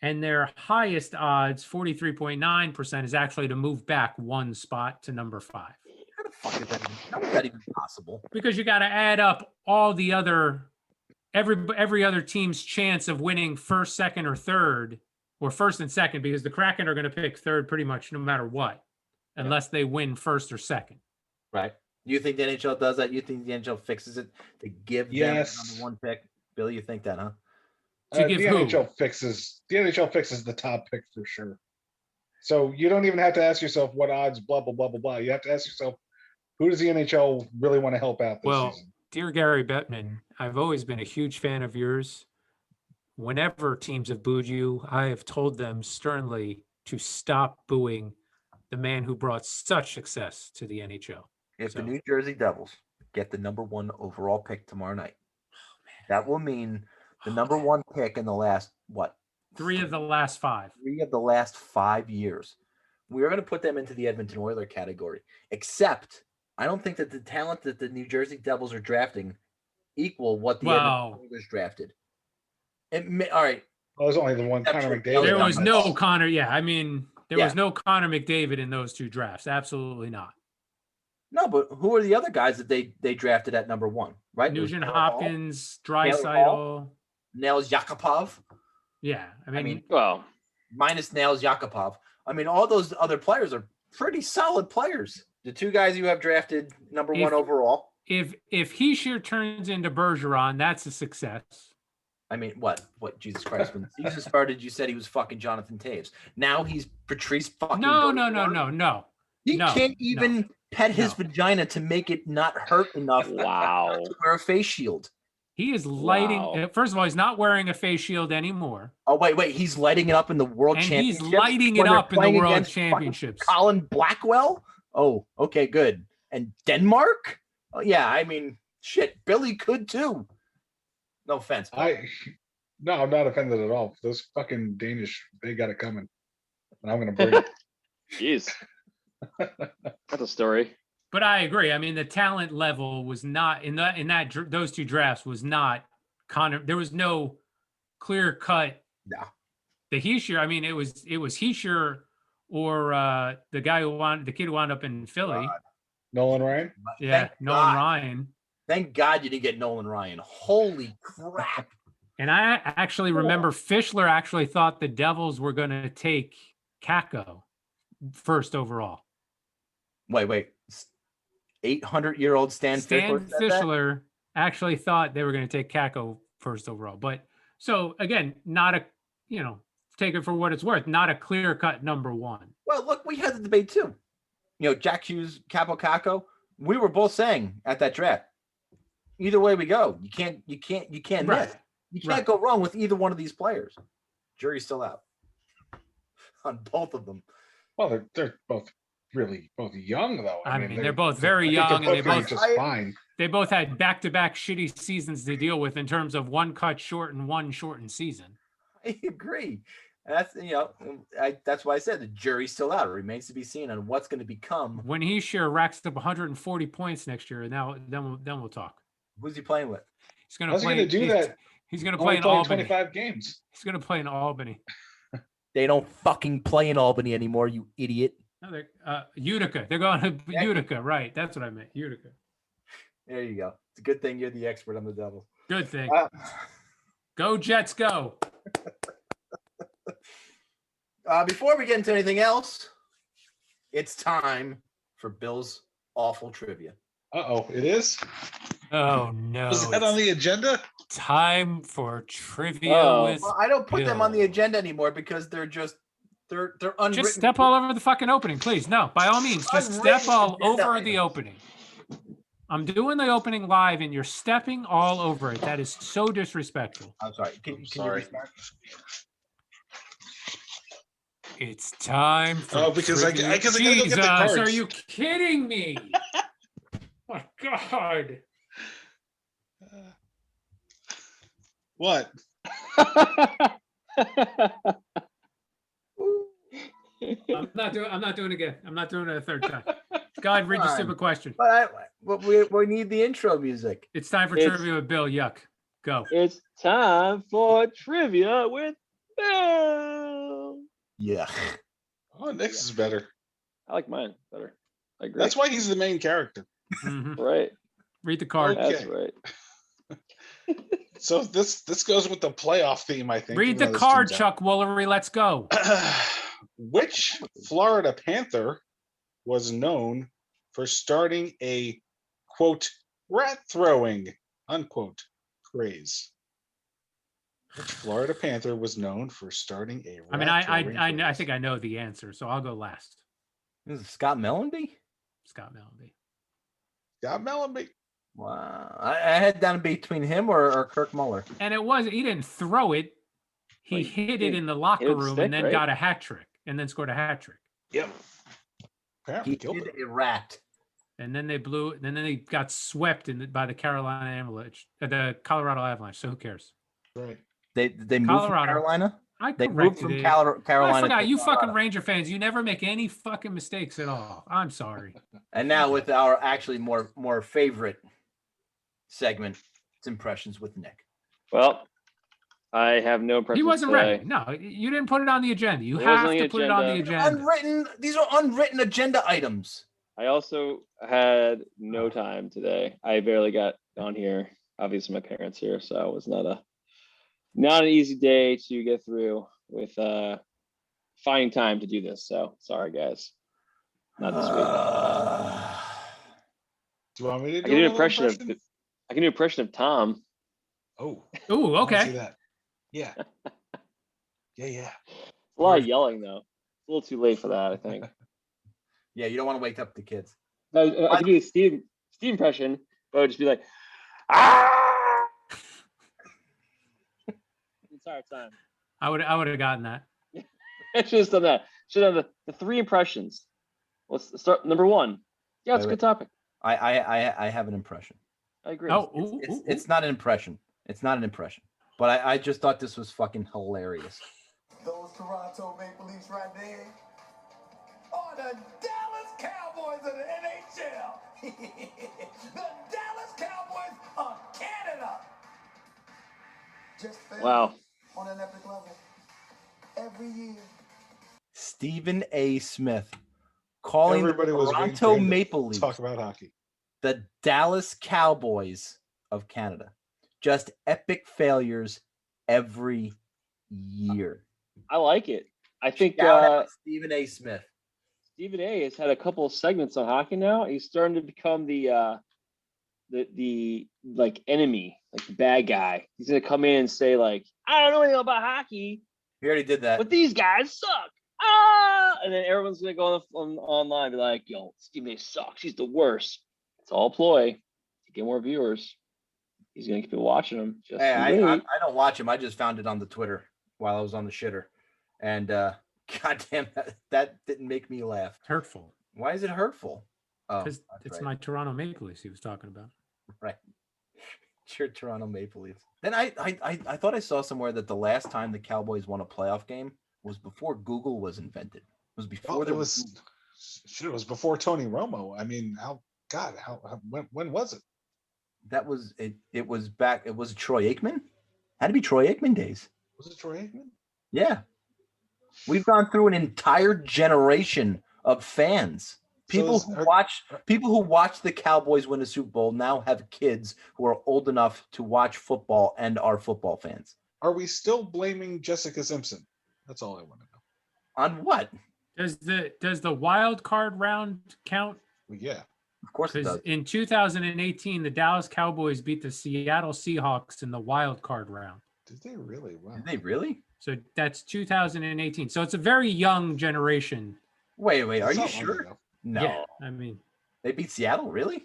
And their highest odds, 43.9%, is actually to move back one spot to number 5. How the fuck is that? How is that even possible? Because you got to add up all the other every other team's chance of winning first, second, or third, or first and second, because the Kraken are going to pick third pretty much no matter what, unless they win first or second. Right. You think the NHL does that? You think the NHL fixes it to give them the number 1 pick? Bill, you think that, huh? To give the who? NHL fixes the top pick for sure. So you don't even have to ask yourself what odds, blah blah blah blah blah. You have to ask yourself, who does the NHL really want to help out this season? Dear Gary Bettman, I've always been a huge fan of yours. Whenever teams have booed you, I have told them sternly to stop booing the man who brought such success to the NHL. If the New Jersey Devils get the number 1 overall pick tomorrow night, that will mean the number 1 pick in the last, what? 3 of the last 5. 3 of the last 5 years. We're going to put them into the Edmonton Oilers category, except I don't think that the talent that the New Jersey Devils are drafting equal what the Edmonton Oilers drafted. All right. Well, there's only the one Connor McDavid. There was no Connor. Yeah, I mean, there was no Connor McDavid in those 2 drafts. Absolutely not. No, but who are the other guys that they drafted at number 1? Right? Nugent Hopkins, Draisaitl, Nils Yakupov. Yeah, I mean, well, minus Nils Yakupov. I mean, all those other players are pretty solid players. The 2 guys you have drafted number 1 overall. If Hischier turns into Bergeron, that's a success. I mean, what? Jesus Christ! When the season started, you said he was fucking Jonathan Taves. Now he's Patrice fucking. No. He can't even pet his vagina to make it not hurt enough. Wow. To wear a face shield. He is lighting. First of all, he's not wearing a face shield anymore. Oh wait, he's lighting it up in the World Championships. He's lighting it up in the World Championships. Colin Blackwell. Oh, okay, good. And Denmark. Oh yeah, I mean, shit. Billy could too. No offense. No, I'm not offended at all. Those fucking Danish, they got it coming. And I'm gonna bring it. Jeez. That's a story. But I agree. I mean, the talent level was not in those 2 drafts was not Connor. There was no clear cut. No. The Hischier. I mean, it was Hischier or the kid who wound up in Philly. Nolan Ryan. Yeah, Nolan Ryan. Thank God you didn't get Nolan Ryan. Holy crap. And I actually remember Fischler actually thought the Devils were going to take Kakko first overall. Wait. 800-year-old Stan Fischler actually thought they were going to take Kakko first overall. But so again, not a, take it for what it's worth, not a clear-cut number 1. Well, look, we had the debate too. Jack Hughes, Capo Kakko, we were both saying at that draft, either way we go, you can't Right. miss. You can't go wrong with either one of these players. Jury's still out on both of them. Well, they're both young though. I mean, they're both very young, and they both had back-to-back shitty seasons to deal with in terms of one cut short and one shortened season. I agree. That's that's why I said the jury's still out. It remains to be seen on what's going to become. When Hischier racks up 140 points next year, then we'll talk. Who's he playing with? He's going to play. He's going to play in Albany. 25 games. He's going to play in Albany. They don't fucking play in Albany anymore, you idiot. No, they're Utica. They're going to Utica, right? That's what I meant. Utica. There you go. It's a good thing you're the expert on the Devils. Good thing. Go Jets, go. Before we get into anything else, it's time for Bill's awful trivia. It is? Oh no. Was that on the agenda? Time for trivia with I don't put Bill. them on the agenda anymore because they're unwritten. Just step all over the fucking opening, please. No, by all means, just step all over the opening. I'm doing the opening live and you're stepping all over it. That is so disrespectful. I'm sorry. Can you restart? It's time for because I gotta go get the Jesus, cards. are you kidding me? My God. What? I'm not doing it again. I'm not doing it a third time. God, read the stupid question. But we need the intro music. It's time for trivia with Bill. Yuck. Go. It's time for trivia with Bill. Yeah. Oh, Nick's is better. I like mine better. I agree. That's why he's the main character. Mhm. Right. Read the card. Okay. That's right. So this goes with the playoff theme, I think. Read even the though this card, team's Chuck Woolery. Let's go. out. Which Florida Panther was known for starting a quote rat throwing unquote craze? Which Florida Panther was known for starting a rat I mean, throwing I craze? think I know the answer, so I'll go last. This is Scott Mellenby? Scott Mellenby. Scott Mellenby. Wow. I had down between him or Kirk Muller. And he didn't throw it. He Like, hit he it in the locker hit it room stick, and then right? got a hat trick and then scored a hat trick. Yep. Apparently He killed did it. a rat. And then they blew, and then they got swept by the Carolina Avalanche, the Colorado Avalanche. So who cares? Right. They moved Colorado. from Carolina? I They moved corrected from it. Carolina. I forgot. to You Colorado. fucking Ranger fans, you never make any fucking mistakes at all. I'm sorry. And now with our actually more favorite segment, it's Impressions with Nick. Well, I have no impressions. He wasn't today. ready. No, you didn't put it on the agenda. You It have wasn't on to the put it on the agenda. These are unwritten agenda items. I also had no time today. I barely got on here. Obviously, my parents here, so it was not an easy day to get through with finding time to do this. So sorry, guys. Not this week. Do you want me to I do can do an another impression of. impression? I can do an impression of Tom. Oh. Ooh, I wanna see okay. that. Yeah. Yeah. A lot of yelling though. It's a little too late for that, I think. Yeah, you don't want to wake up the kids. I could do a Steve impression, but I would just be like, ah. Entire time. I would have gotten that. I should have done that. Should have the three impressions. Let's start number one. Yeah, it's a Wait, good topic. I have an impression. I agree. Oh, It's not an impression. It's not an impression. But I just thought this was fucking hilarious. Those Toronto Maple Leafs right there are the Dallas Cowboys of the NHL. The Dallas Cowboys of Canada. Just failed Wow. on an epic level every year. Stephen A. Smith calling Everybody the was Toronto waiting Maple to Leafs talk about hockey. the Dallas Cowboys of Canada. Just epic failures every year. I like it. I think Shout out Stephen A. Smith. Stephen A. has had a couple of segments on hockey now. He's starting to become the like enemy, like the bad guy. He's gonna come in and say like, I don't know anything about hockey, He already did that. but these guys suck. Ah! And then everyone's gonna go online and be like, yo, Stephen A. sucks. He's the worst. It's all ploy to get more viewers. He's gonna keep watching him. Just Hey, I wait. don't watch him. I just found it on the Twitter while I was on the shitter. And goddamn, that didn't make me laugh. It's hurtful Why is it hurtful? Oh, because that's it's right. my Toronto Maple Leafs he was talking about. Right. It's your Toronto Maple Leafs. Then I thought I saw somewhere that the last time the Cowboys won a playoff game was before Google was invented. It was before Well, there it was before Tony Romo. I mean, when was it? That was it. It was back. It was Troy Aikman. Had to be Troy Aikman days. Was it Troy Aikman? Yeah. We've gone through an entire generation of fans. People who watch the Cowboys win a Super Bowl now have kids who are old enough to watch football and are football fans. Are we still blaming Jessica Simpson? That's all I want to know. On what? Does the wild card round count? Well, yeah. Of course it Because does. in 2018, the Dallas Cowboys beat the Seattle Seahawks in the wild card round. Did they really? Wow. Did they really? So that's 2018. So it's a very young generation. Wait. Are That's you not long sure? ago. No. Yeah, I mean, They beat Seattle? Really?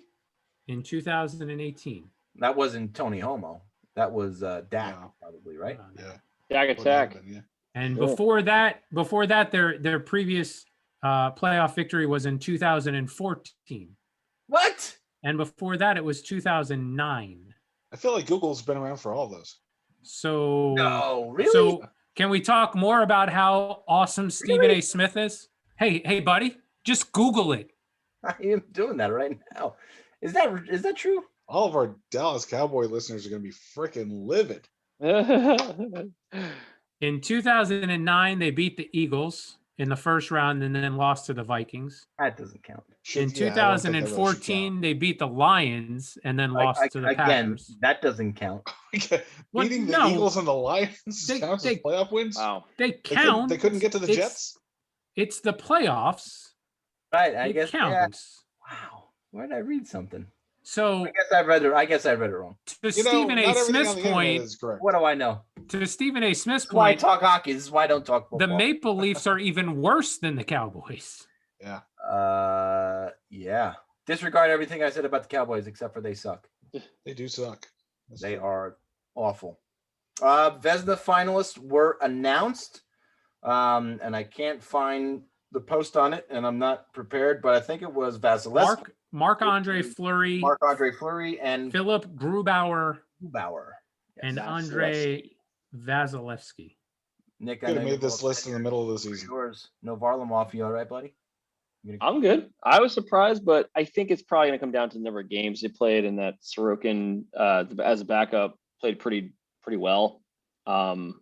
in 2018. That wasn't Tony Homo. That was Dak, No. probably, right? Hold on. Yeah. Jack What attack. happened, yeah. And Sure. before that, their previous playoff victory was in 2014, What? and before that it was 2009. I feel like Google's been around for all of those. So No, really? So can we talk more about how awesome Stephen A. Smith is? Hey, buddy, just Google it. I am doing that right now. Is that true? All of our Dallas Cowboy listeners are going to be freaking livid. In 2009, they beat the Eagles in the first round and then lost to the Vikings. That doesn't count. In 2014, they beat the Lions and then lost to the Packers. That doesn't count. Beating the Eagles and the Lions counts as playoff wins? Wow. They count. They couldn't get to the Jets? It's the playoffs. Right. I guess counts. Yeah. Wow. Where did I read something? So I guess I read it wrong. To Stephen A. Smith's point, what do I know? To Stephen A. Smith's point, why I talk hockey. This is why I don't talk football. The Maple Leafs are even worse than the Cowboys. Yeah. Yeah. Disregard everything I said about the Cowboys except for they suck. They do suck. They are awful. Vezina finalists were announced, and I can't find the post on it, and I'm not prepared, but I think it was Vasilevsky. Marc-Andre Fleury. Marc-Andre Fleury and Philip Grubauer. Yes, and Andre Vasilevsky. Nick, I made this list in the middle of the season. Yours. No Varlamov, you all right, buddy? I'm good. I was surprised, but I think it's probably going to come down to the number of games they played, and that Sorokin, as a backup, played pretty well. And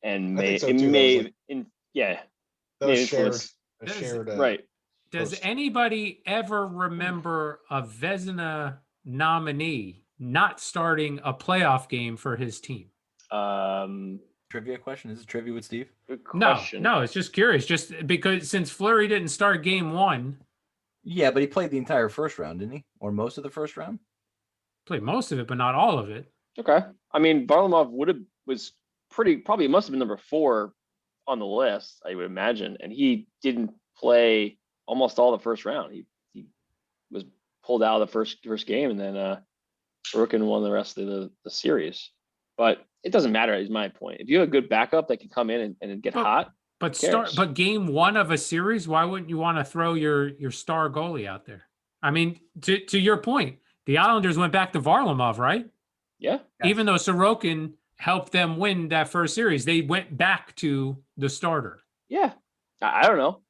that was shared. Right. Does anybody ever remember a Vezina nominee not starting a playoff game for his team? Trivia question. Is it trivia with Steve? Good question. No, it's just curious. Just because since Fleury didn't start game one. Yeah, but he played the entire first round, didn't he? Or most of the first round? Played most of it, but not all of it. Okay. I mean, Varlamov probably must have been number 4 on the list, I would imagine. And he didn't play almost all the first round. He was pulled out of the first game, and then Sorokin won the rest of the series. But it doesn't matter, is my point. If you have a good backup that can come in and get hot. But game one of a series, why wouldn't you want to throw your star goalie out there? I mean, to your point, the Islanders went back to Varlamov, right? Yeah. Even though Sorokin helped them win that first series, they went back to the starter. Yeah. I don't know.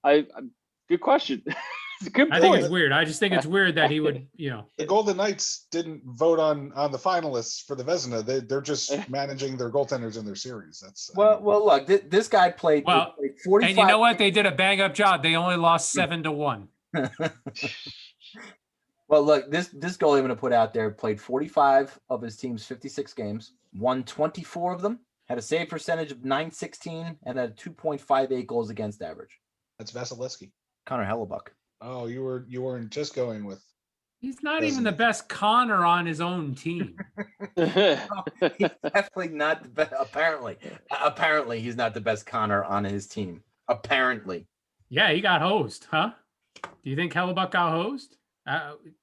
Good question. It's a good point. I think it's weird. I just think it's weird that he would, The Golden Knights didn't vote on the finalists for the Vezina. They're just managing their goaltenders in their series. Well, look, this guy played 45. And you know what? They did a bang up job. They only lost 7-1. Well, look, this goalie I'm going to put out there played 45 of his team's 56 games, won 24 of them, had a save percentage of .916, and had 2.58 goals against average. That's Vasilevsky. Connor Hellebuck. Oh, you weren't just going with. He's not even the best Connor on his own team. He's definitely not the best. Apparently, he's not the best Connor on his team. Apparently. Yeah, he got hosed, huh? Do you think Hellebuck got hosed?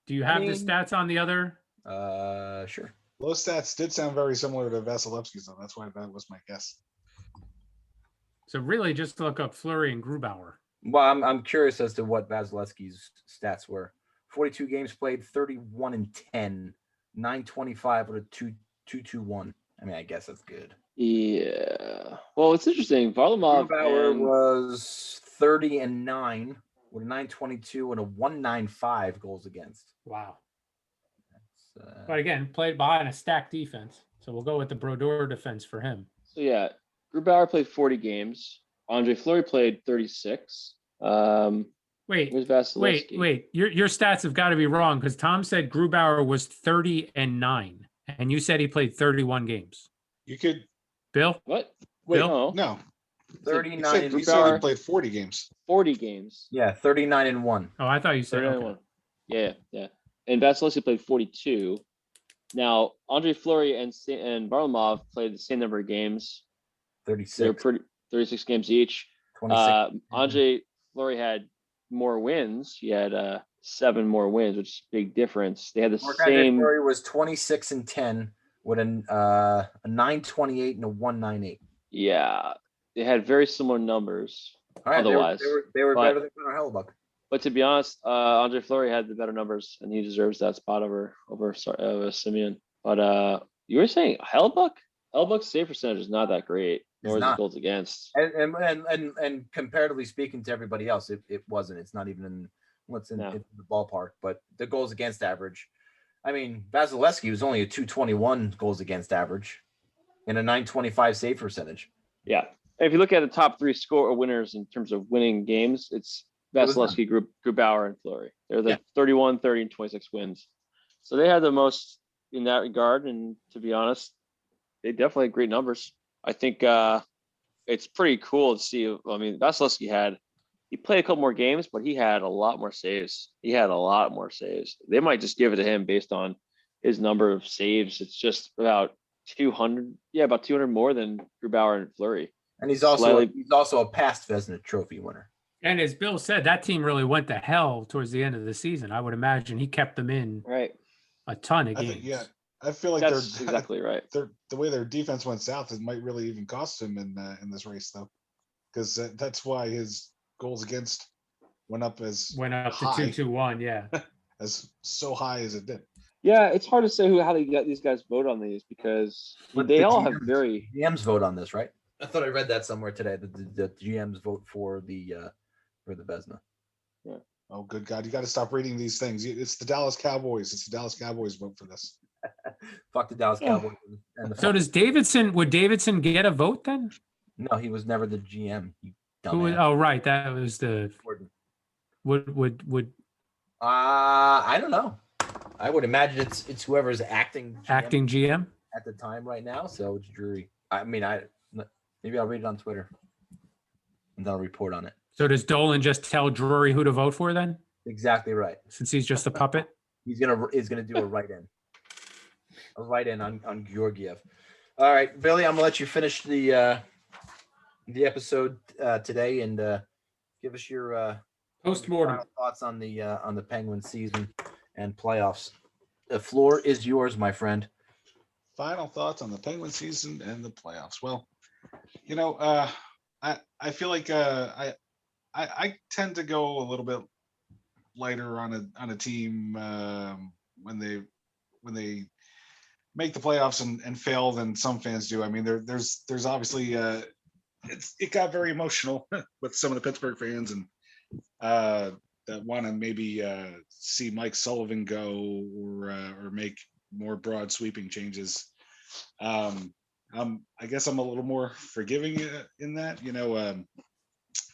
Do you have the stats on the other? Sure. Those stats did sound very similar to Vasilevsky's, though. That's why that was my guess. So really, just look up Fleury and Grubauer. Well, I'm curious as to what Vasilevsky's stats were. 42 games played, 31-10, 925 with a 2.221. I mean, I guess that's good. Yeah. Well, it's interesting. Varlamov was 30-9 with a 922 and a 195 goals against. Wow. But again, played behind a stacked defense. So we'll go with the Brodeur defense for him. So yeah, Grubauer played 40 games. Andre Fleury played 36. Wait. Your stats have got to be wrong because Tom said Grubauer was 30-9, and you said he played 31 games. You could. Bill? What? Wait, Bill? No. 39. You said he played 40 games. 40 games. Yeah, 39-1. Oh, I thought you said 39-1. Okay. Yeah. And Vasilevsky played 42. Now, Andre Fleury and Varlamov played the same number of games. 36. 36 games each. 26. Andre Fleury had more wins. He had 7 more wins, which is a big difference. They had the same. Fleury was 26-10 with a 928 and a 198. Yeah, they had very similar numbers. All right, otherwise, they were better than Connor Hellebuck. But to be honest, Andre Fleury had the better numbers, and he deserves that spot over Simeon. But you were saying Hellebuck? Hellebuck's save percentage is not that great, nor is his goals against. And comparatively speaking to everybody else, it wasn't. It's not even in the ballpark. But the goals against average, I mean, Vasilevsky was only a 221 goals against average and a 925 save percentage. Yeah. if you look at the top 3 score winners in terms of winning games, it's Vasilevsky, Grubauer, and Fleury. They're the 31, 30, and 26 wins. So they had the most in that regard. And to be honest, they definitely had great numbers. I think it's pretty cool to see. I mean, Vasilevsky he played a couple more games, but he had a lot more saves. They might just give it to him based on his number of saves. It's just about 200. Yeah, about 200 more than Grubauer and Fleury. And he's also a past Vezina Trophy winner. And as Bill said, that team really went to hell towards the end of the season. I would imagine he kept them in a ton of games. I feel like that's exactly right. The way their defense went south, it might really even cost him in this race, though, because that's why his goals against went up to 2-2-1, yeah, as so high as it did. Yeah, it's hard to say how these guys vote on these because they all have very GMs vote on this, right? I thought I read that somewhere today. The GMs vote for the Vezina. Yeah. Oh, good God! You got to stop reading these things. It's the Dallas Cowboys. It's the Dallas Cowboys vote for this. Fuck the Dallas Cowboys. So would Davidson get a vote then? No, he was never the GM. Right. That was the Gordon. Would I don't know. I would imagine it's whoever's acting GM at the time right now. So it's Drury. I mean, maybe I'll read it on Twitter and then I'll report on it. So does Dolan just tell Drury who to vote for then? Exactly right. Since he's just a puppet, he's gonna do a write-in on Georgiev. All right, Billy, I'm gonna let you finish the episode today and give us your post-mortem thoughts on the Penguins season and playoffs. The floor is yours, my friend. Final thoughts on the Penguins season and the playoffs. Well, I feel like I tend to go a little bit lighter on a team when they make the playoffs and fail than some fans do. I mean, there's obviously it got very emotional with some of the Pittsburgh fans and that want to maybe see Mike Sullivan go or make more broad sweeping changes. I guess I'm a little more forgiving in that,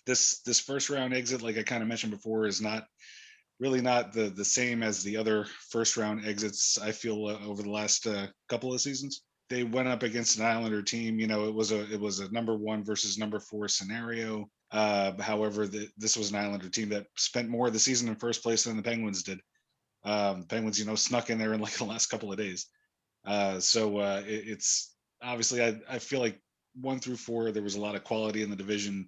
this first round exit, like I kind of mentioned before, is not the same as the other first round exits. I feel over the last couple of seasons, they went up against an Islander team. It was a number 1 versus number 4 scenario. However, this was an Islander team that spent more of the season in first place than the Penguins did. The Penguins, snuck in there in like the last couple of days. It's obviously I feel like 1 through 4 there was a lot of quality in the division.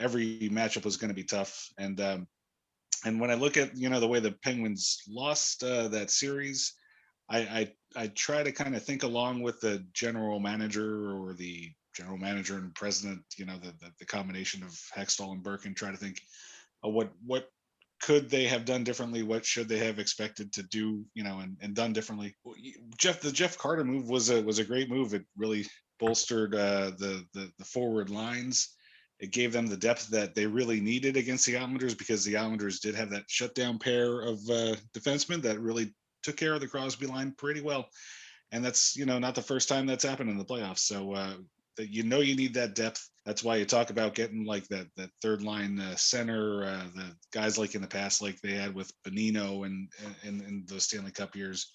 Every matchup was going to be tough, and when I look at the way the Penguins lost that series, I try to kind of think along with the general manager or the general manager and president, the combination of Hextall and Burke, and try to think what could they have done differently? What should they have expected to do, and done differently? The Jeff Carter move was a great move. It really bolstered the forward lines. It gave them the depth that they really needed against the Islanders, because the Islanders did have that shutdown pair of defensemen that really took care of the Crosby line pretty well. And that's, not the first time that's happened in the playoffs. So that you need that depth. That's why you talk about getting like that third line center, the guys like in the past, like they had with Bonino and in those Stanley Cup years.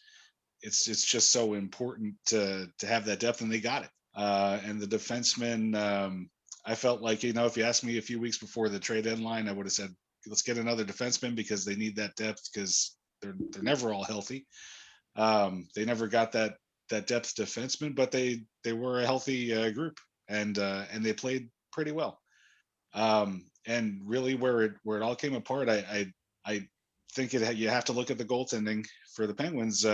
It's just so important to have that depth, and they got it. And the defensemen, I felt like, if you asked me a few weeks before the trade deadline, I would have said, let's get another defenseman, because they need that depth, because they're never all healthy. They never got that depth defenseman, but they were a healthy group, and they played pretty well. And really where it all came apart, I think you have to look at the goaltending for the Penguins,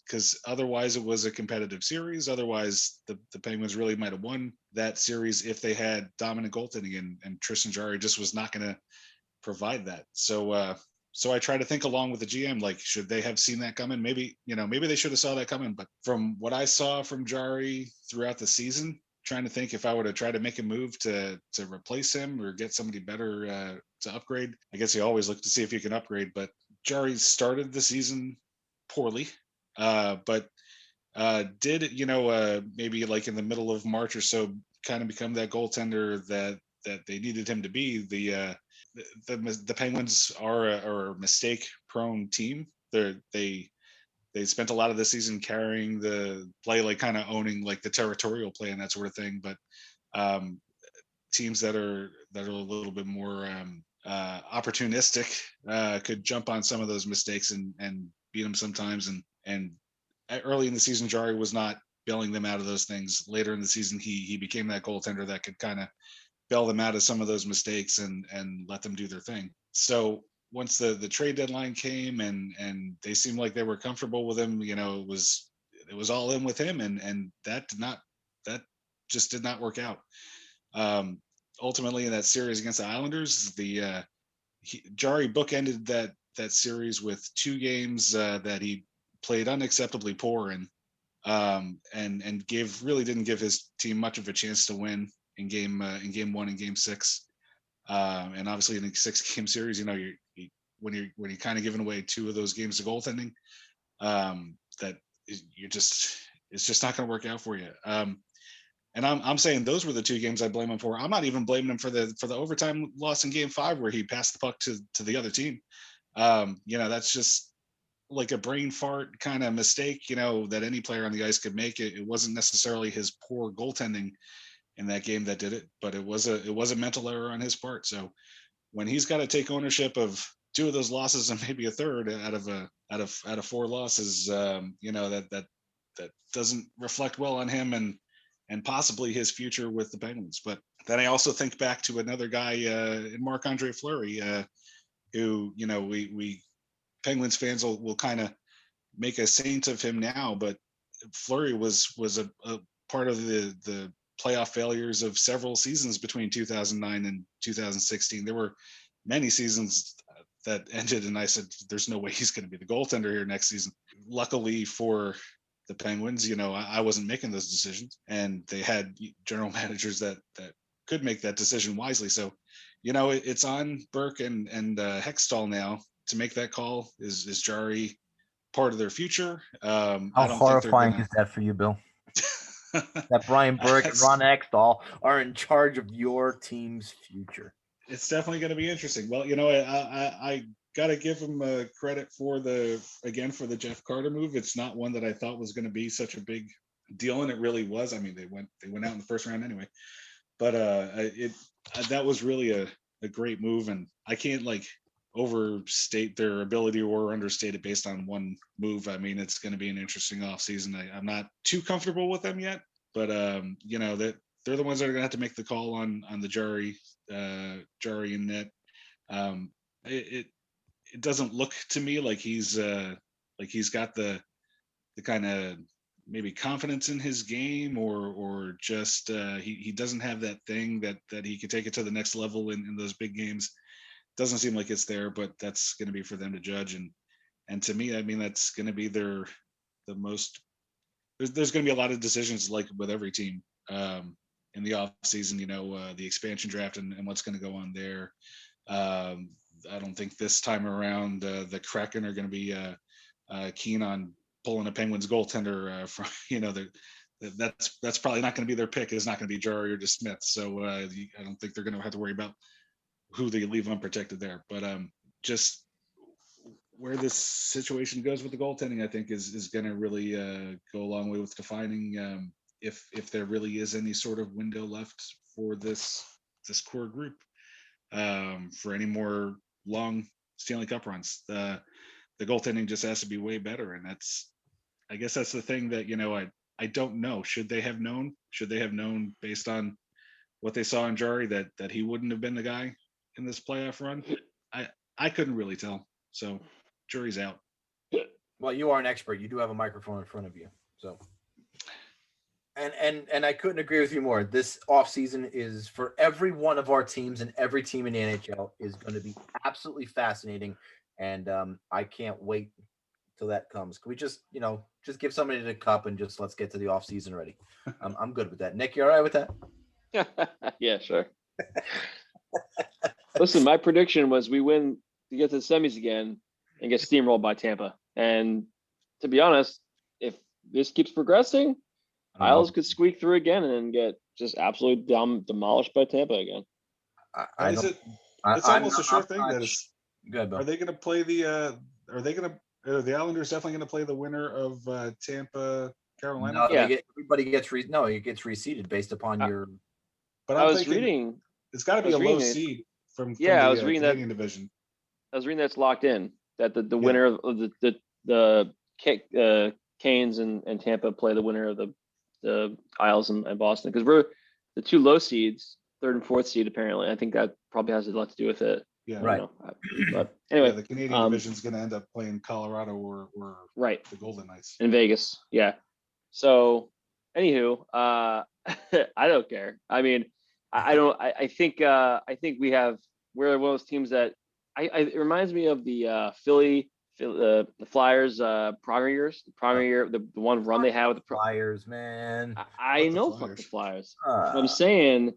because otherwise it was a competitive series. Otherwise the Penguins really might have won that series if they had dominant goaltending, and Tristan Jarry just was not going to provide that. So I try to think along with the GM, like, should they have seen that coming? Maybe they should have saw that coming. But from what I saw from Jarry throughout the season, trying to think if I would have tried to make a move to replace him or get somebody better to upgrade. I guess you always look to see if you can upgrade, but Jarry started the season poorly, but did, maybe like in the middle of March or so, kind of become that goaltender that they needed him to be. The Penguins are a mistake-prone team. They spent a lot of the season carrying the play, like kind of owning like the territorial play and that sort of thing. But teams that are a little bit more opportunistic could jump on some of those mistakes and beat them sometimes. And early in the season, Jari was not bailing them out of those things. Later in the season, he became that goaltender that could kind of bail them out of some of those mistakes and let them do their thing. So once the trade deadline came and they seemed like they were comfortable with him, it was all in with him, and that just did not work out. Ultimately, in that series against the Islanders, Jari bookended that series with 2 games that he played unacceptably poor in, and really didn't give his team much of a chance to win in game 1 and game 6. And obviously in a 6-game series, when you're kind of giving away 2 of those games to goaltending, it's just not going to work out for you. And I'm saying those were the 2 games I blame him for. I'm not even blaming him for the overtime loss in game 5 where he passed the puck to the other team. That's just like a brain fart kind of mistake, that any player on the ice could make. It wasn't necessarily his poor goaltending in that game that did it, but it was a mental error on his part. So when he's got to take ownership of 2 of those losses and maybe a third out of 4 losses, that doesn't reflect well on him and possibly his future with the Penguins. But then I also think back to another guy in Marc-Andre Fleury, who we Penguins fans will kind of make a saint of him now, but Fleury was a part of the playoff failures of several seasons between 2009 and 2016. There were many seasons that ended, and I said, there's no way he's going to be the goaltender here next season. Luckily for the Penguins, I wasn't making those decisions, and they had general managers that could make that decision wisely. So, it's on Burke and Hextall now to make that call. Is Jari part of their future? How horrifying is that for you, Bill? That Brian Burke and Ron Hextall are in charge of your team's future. It's definitely going to be interesting. Well, I got to give him credit for the Jeff Carter move. It's not one that I thought was going to be such a big deal, and it really was. I mean, they went out in the first round anyway, but that was really a great move, and I can't overstate their ability or understate it based on one move. I mean, it's going to be an interesting offseason. I'm not too comfortable with them yet, but that they're the ones that are going to have to make the call on the Jari and net. It doesn't look to me like he's got the kind of maybe confidence in his game, or just he doesn't have that thing that he could take it to the next level in those big games. Doesn't seem like it's there, but that's going to be for them to judge. And to me, I mean, that's going to be the most. There's going to be a lot of decisions like with every team in the off season. The expansion draft and what's going to go on there. I don't think this time around the Kraken are going to be keen on pulling a Penguins goaltender from. That's probably not going to be their pick. It's not going to be Jari or DeSmith. So I don't think they're going to have to worry about who they leave unprotected there. But just where this situation goes with the goaltending, I think is going to really go a long way with defining if there really is any sort of window left for this core group for any more long Stanley Cup runs. The goaltending just has to be way better, and I guess that's the thing that I don't know. Should they have known? Should they have known based on what they saw in Jari that he wouldn't have been the guy in this playoff run? I couldn't really tell. So jury's out. Well, you are an expert. You do have a microphone in front of you. So and I couldn't agree with you more. This offseason is for every one of our teams, and every team in the NHL is going to be absolutely fascinating. And I can't wait till that comes. Can we just give somebody the cup and just let's get to the offseason already? I'm good with that. Nick, you all right with that? Yeah, sure. Listen, my prediction was we win to get to the semis again and get steamrolled by Tampa. And to be honest, if this keeps progressing, Isles could squeak through again and get just absolutely demolished by Tampa again. It's almost a sure thing that is. Good, Bill. Are they going to play the? Are the Islanders definitely going to play the winner of Tampa, Carolina? No, Yeah. everybody gets it gets reseeded based upon your. But I I'm was thinking reading. it's got to be a low seed from Yeah, I the was reading Canadian division. I was reading that's locked in. That the winner of the Canes and Tampa play the winner of the Isles and Boston, because we're the two low seeds, 3rd and 4th seed apparently. I think that probably has a lot to do with it. Yeah, Right. But anyway, the Canadian division is going to end up playing Colorado or right the Golden Knights in Vegas. Yeah. So, anywho, I don't care. I mean, I don't. I think we're one of those teams that it reminds me of the Philly, the Flyers prior years. The prior year, the one run they had with the Flyers, man. I know fuck the Flyers. I'm saying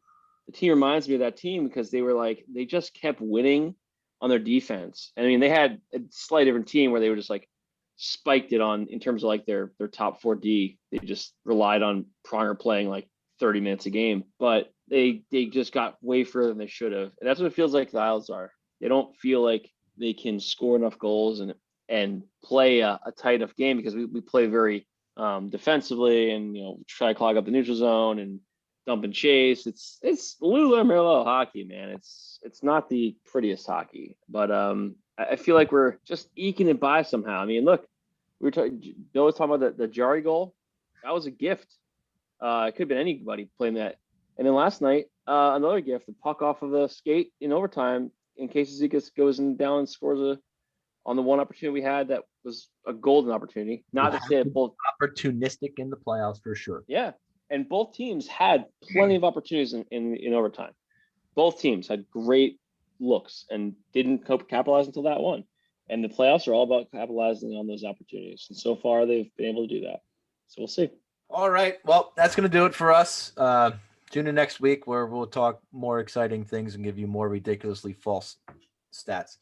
the team reminds me of that team because they just kept winning on their defense. I mean, they had a slightly different team where they were just like spiked it on in terms of like their top 4D. They just relied on Pronger playing like 30 minutes a game, but they just got way further than they should have. And that's what it feels like the Isles are. They don't feel like they can score enough goals and play a tight enough game because we play very defensively and try to clog up the neutral zone and dump and chase. It's Lululemon hockey, man. It's not the prettiest hockey, but I feel like we're just eking it by somehow. I mean, look, Bill was talking about the Jari goal. That was a gift. It could have been anybody playing that. And then last night, another gift, the puck off of the skate in overtime, in case Zekas goes down and scores on the one opportunity we had that was a golden opportunity. Not to say both opportunistic in the playoffs for sure. Yeah. And both teams had plenty of opportunities in overtime. Both teams had great looks and didn't capitalize until that one. And the playoffs are all about capitalizing on those opportunities. And so far, they've been able to do that. So we'll see. All right. Well, that's going to do it for us. Tune in next week where we'll talk more exciting things and give you more ridiculously false stats.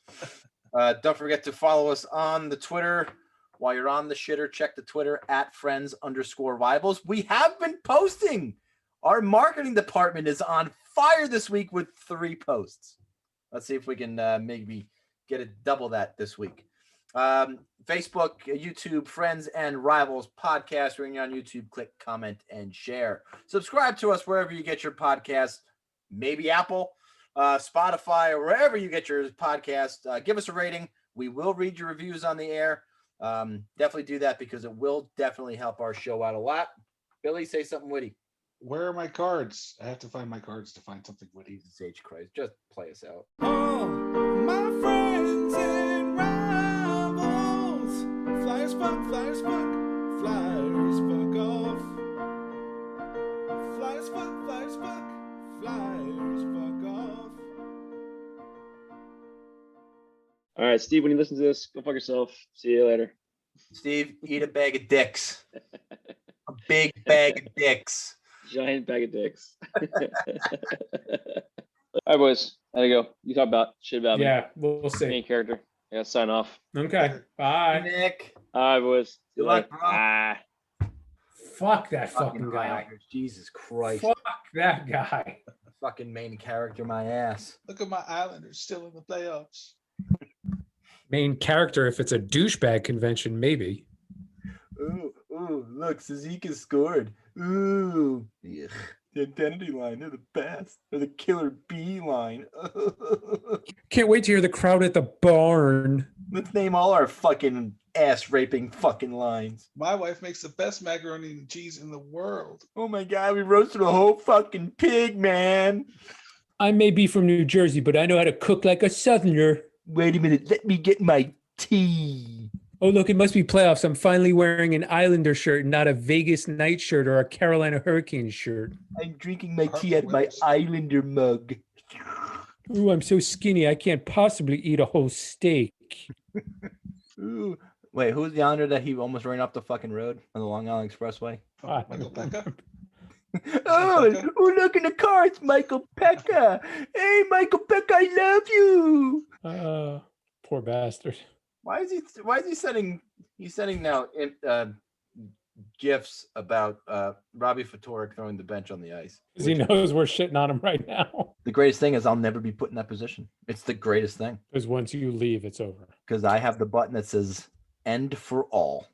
Don't forget to follow us on the Twitter. While you're on the shitter, check the Twitter at @friends_rivals. We have been posting. Our marketing department is on fire this week with 3 posts. Let's see if we can maybe get it double that this week. Facebook, YouTube, Friends and Rivals podcast. When you're on YouTube, click, comment, and share. Subscribe to us wherever you get your podcasts, maybe Apple, Spotify, or wherever you get your podcast. Give us a rating. We will read your reviews on the air. Definitely do that because it will definitely help our show out a lot. Billy, say something witty. Where are my cards? I have to find my cards to find something witty. Jesus H. Christ. Just play us out. Oh, my friends and rivals. Flyers fuck, flyers fuck, flyers fuck off. Flyers fuck, flyers fuck, flyers fuck off. All right, Steve, when you listen to this, go fuck yourself. See you later. Steve, eat a bag of dicks. A big bag of dicks. Giant bag of dicks. All right, boys. How'd it go? You talk about shit about me. Yeah, we'll see. Main character. I gotta sign off. Okay, bye. Nick. All right, boys. Good luck, bro. Bye. Fuck that fucking guy. Islanders. Jesus Christ. Fuck that guy. Fucking main character, my ass. Look at my Islanders still in the playoffs. Main character, if it's a douchebag convention, maybe. Ooh, look, Suzuki scored. Ooh. Ugh. The identity line, they're the best. They're the killer bee line. Can't wait to hear the crowd at the barn. Let's name all our fucking ass-raping fucking lines. My wife makes the best macaroni and cheese in the world. Oh my God, we roasted a whole fucking pig, man. I may be from New Jersey, but I know how to cook like a Southerner. Wait a minute, let me get my tea. Oh, look, it must be playoffs. I'm finally wearing an Islander shirt, not a Vegas Knight shirt or a Carolina Hurricanes shirt. I'm drinking my tea out of my Islander mug. Ooh, I'm so skinny, I can't possibly eat a whole steak. Ooh. Wait, who's the Islander that he almost ran off the fucking road on the Long Island Expressway? Michael Pekka. Oh, look in the car. It's Michael Pekka. Hey, Michael Pekka, I love you. Poor bastard. Why is he sending? He's sending now gifs about Robbie Fatorik throwing the bench on the ice. Because he knows we're shitting on him right now. The greatest thing is I'll never be put in that position. It's the greatest thing Because once you leave, it's over. because I have the button that says "End for all."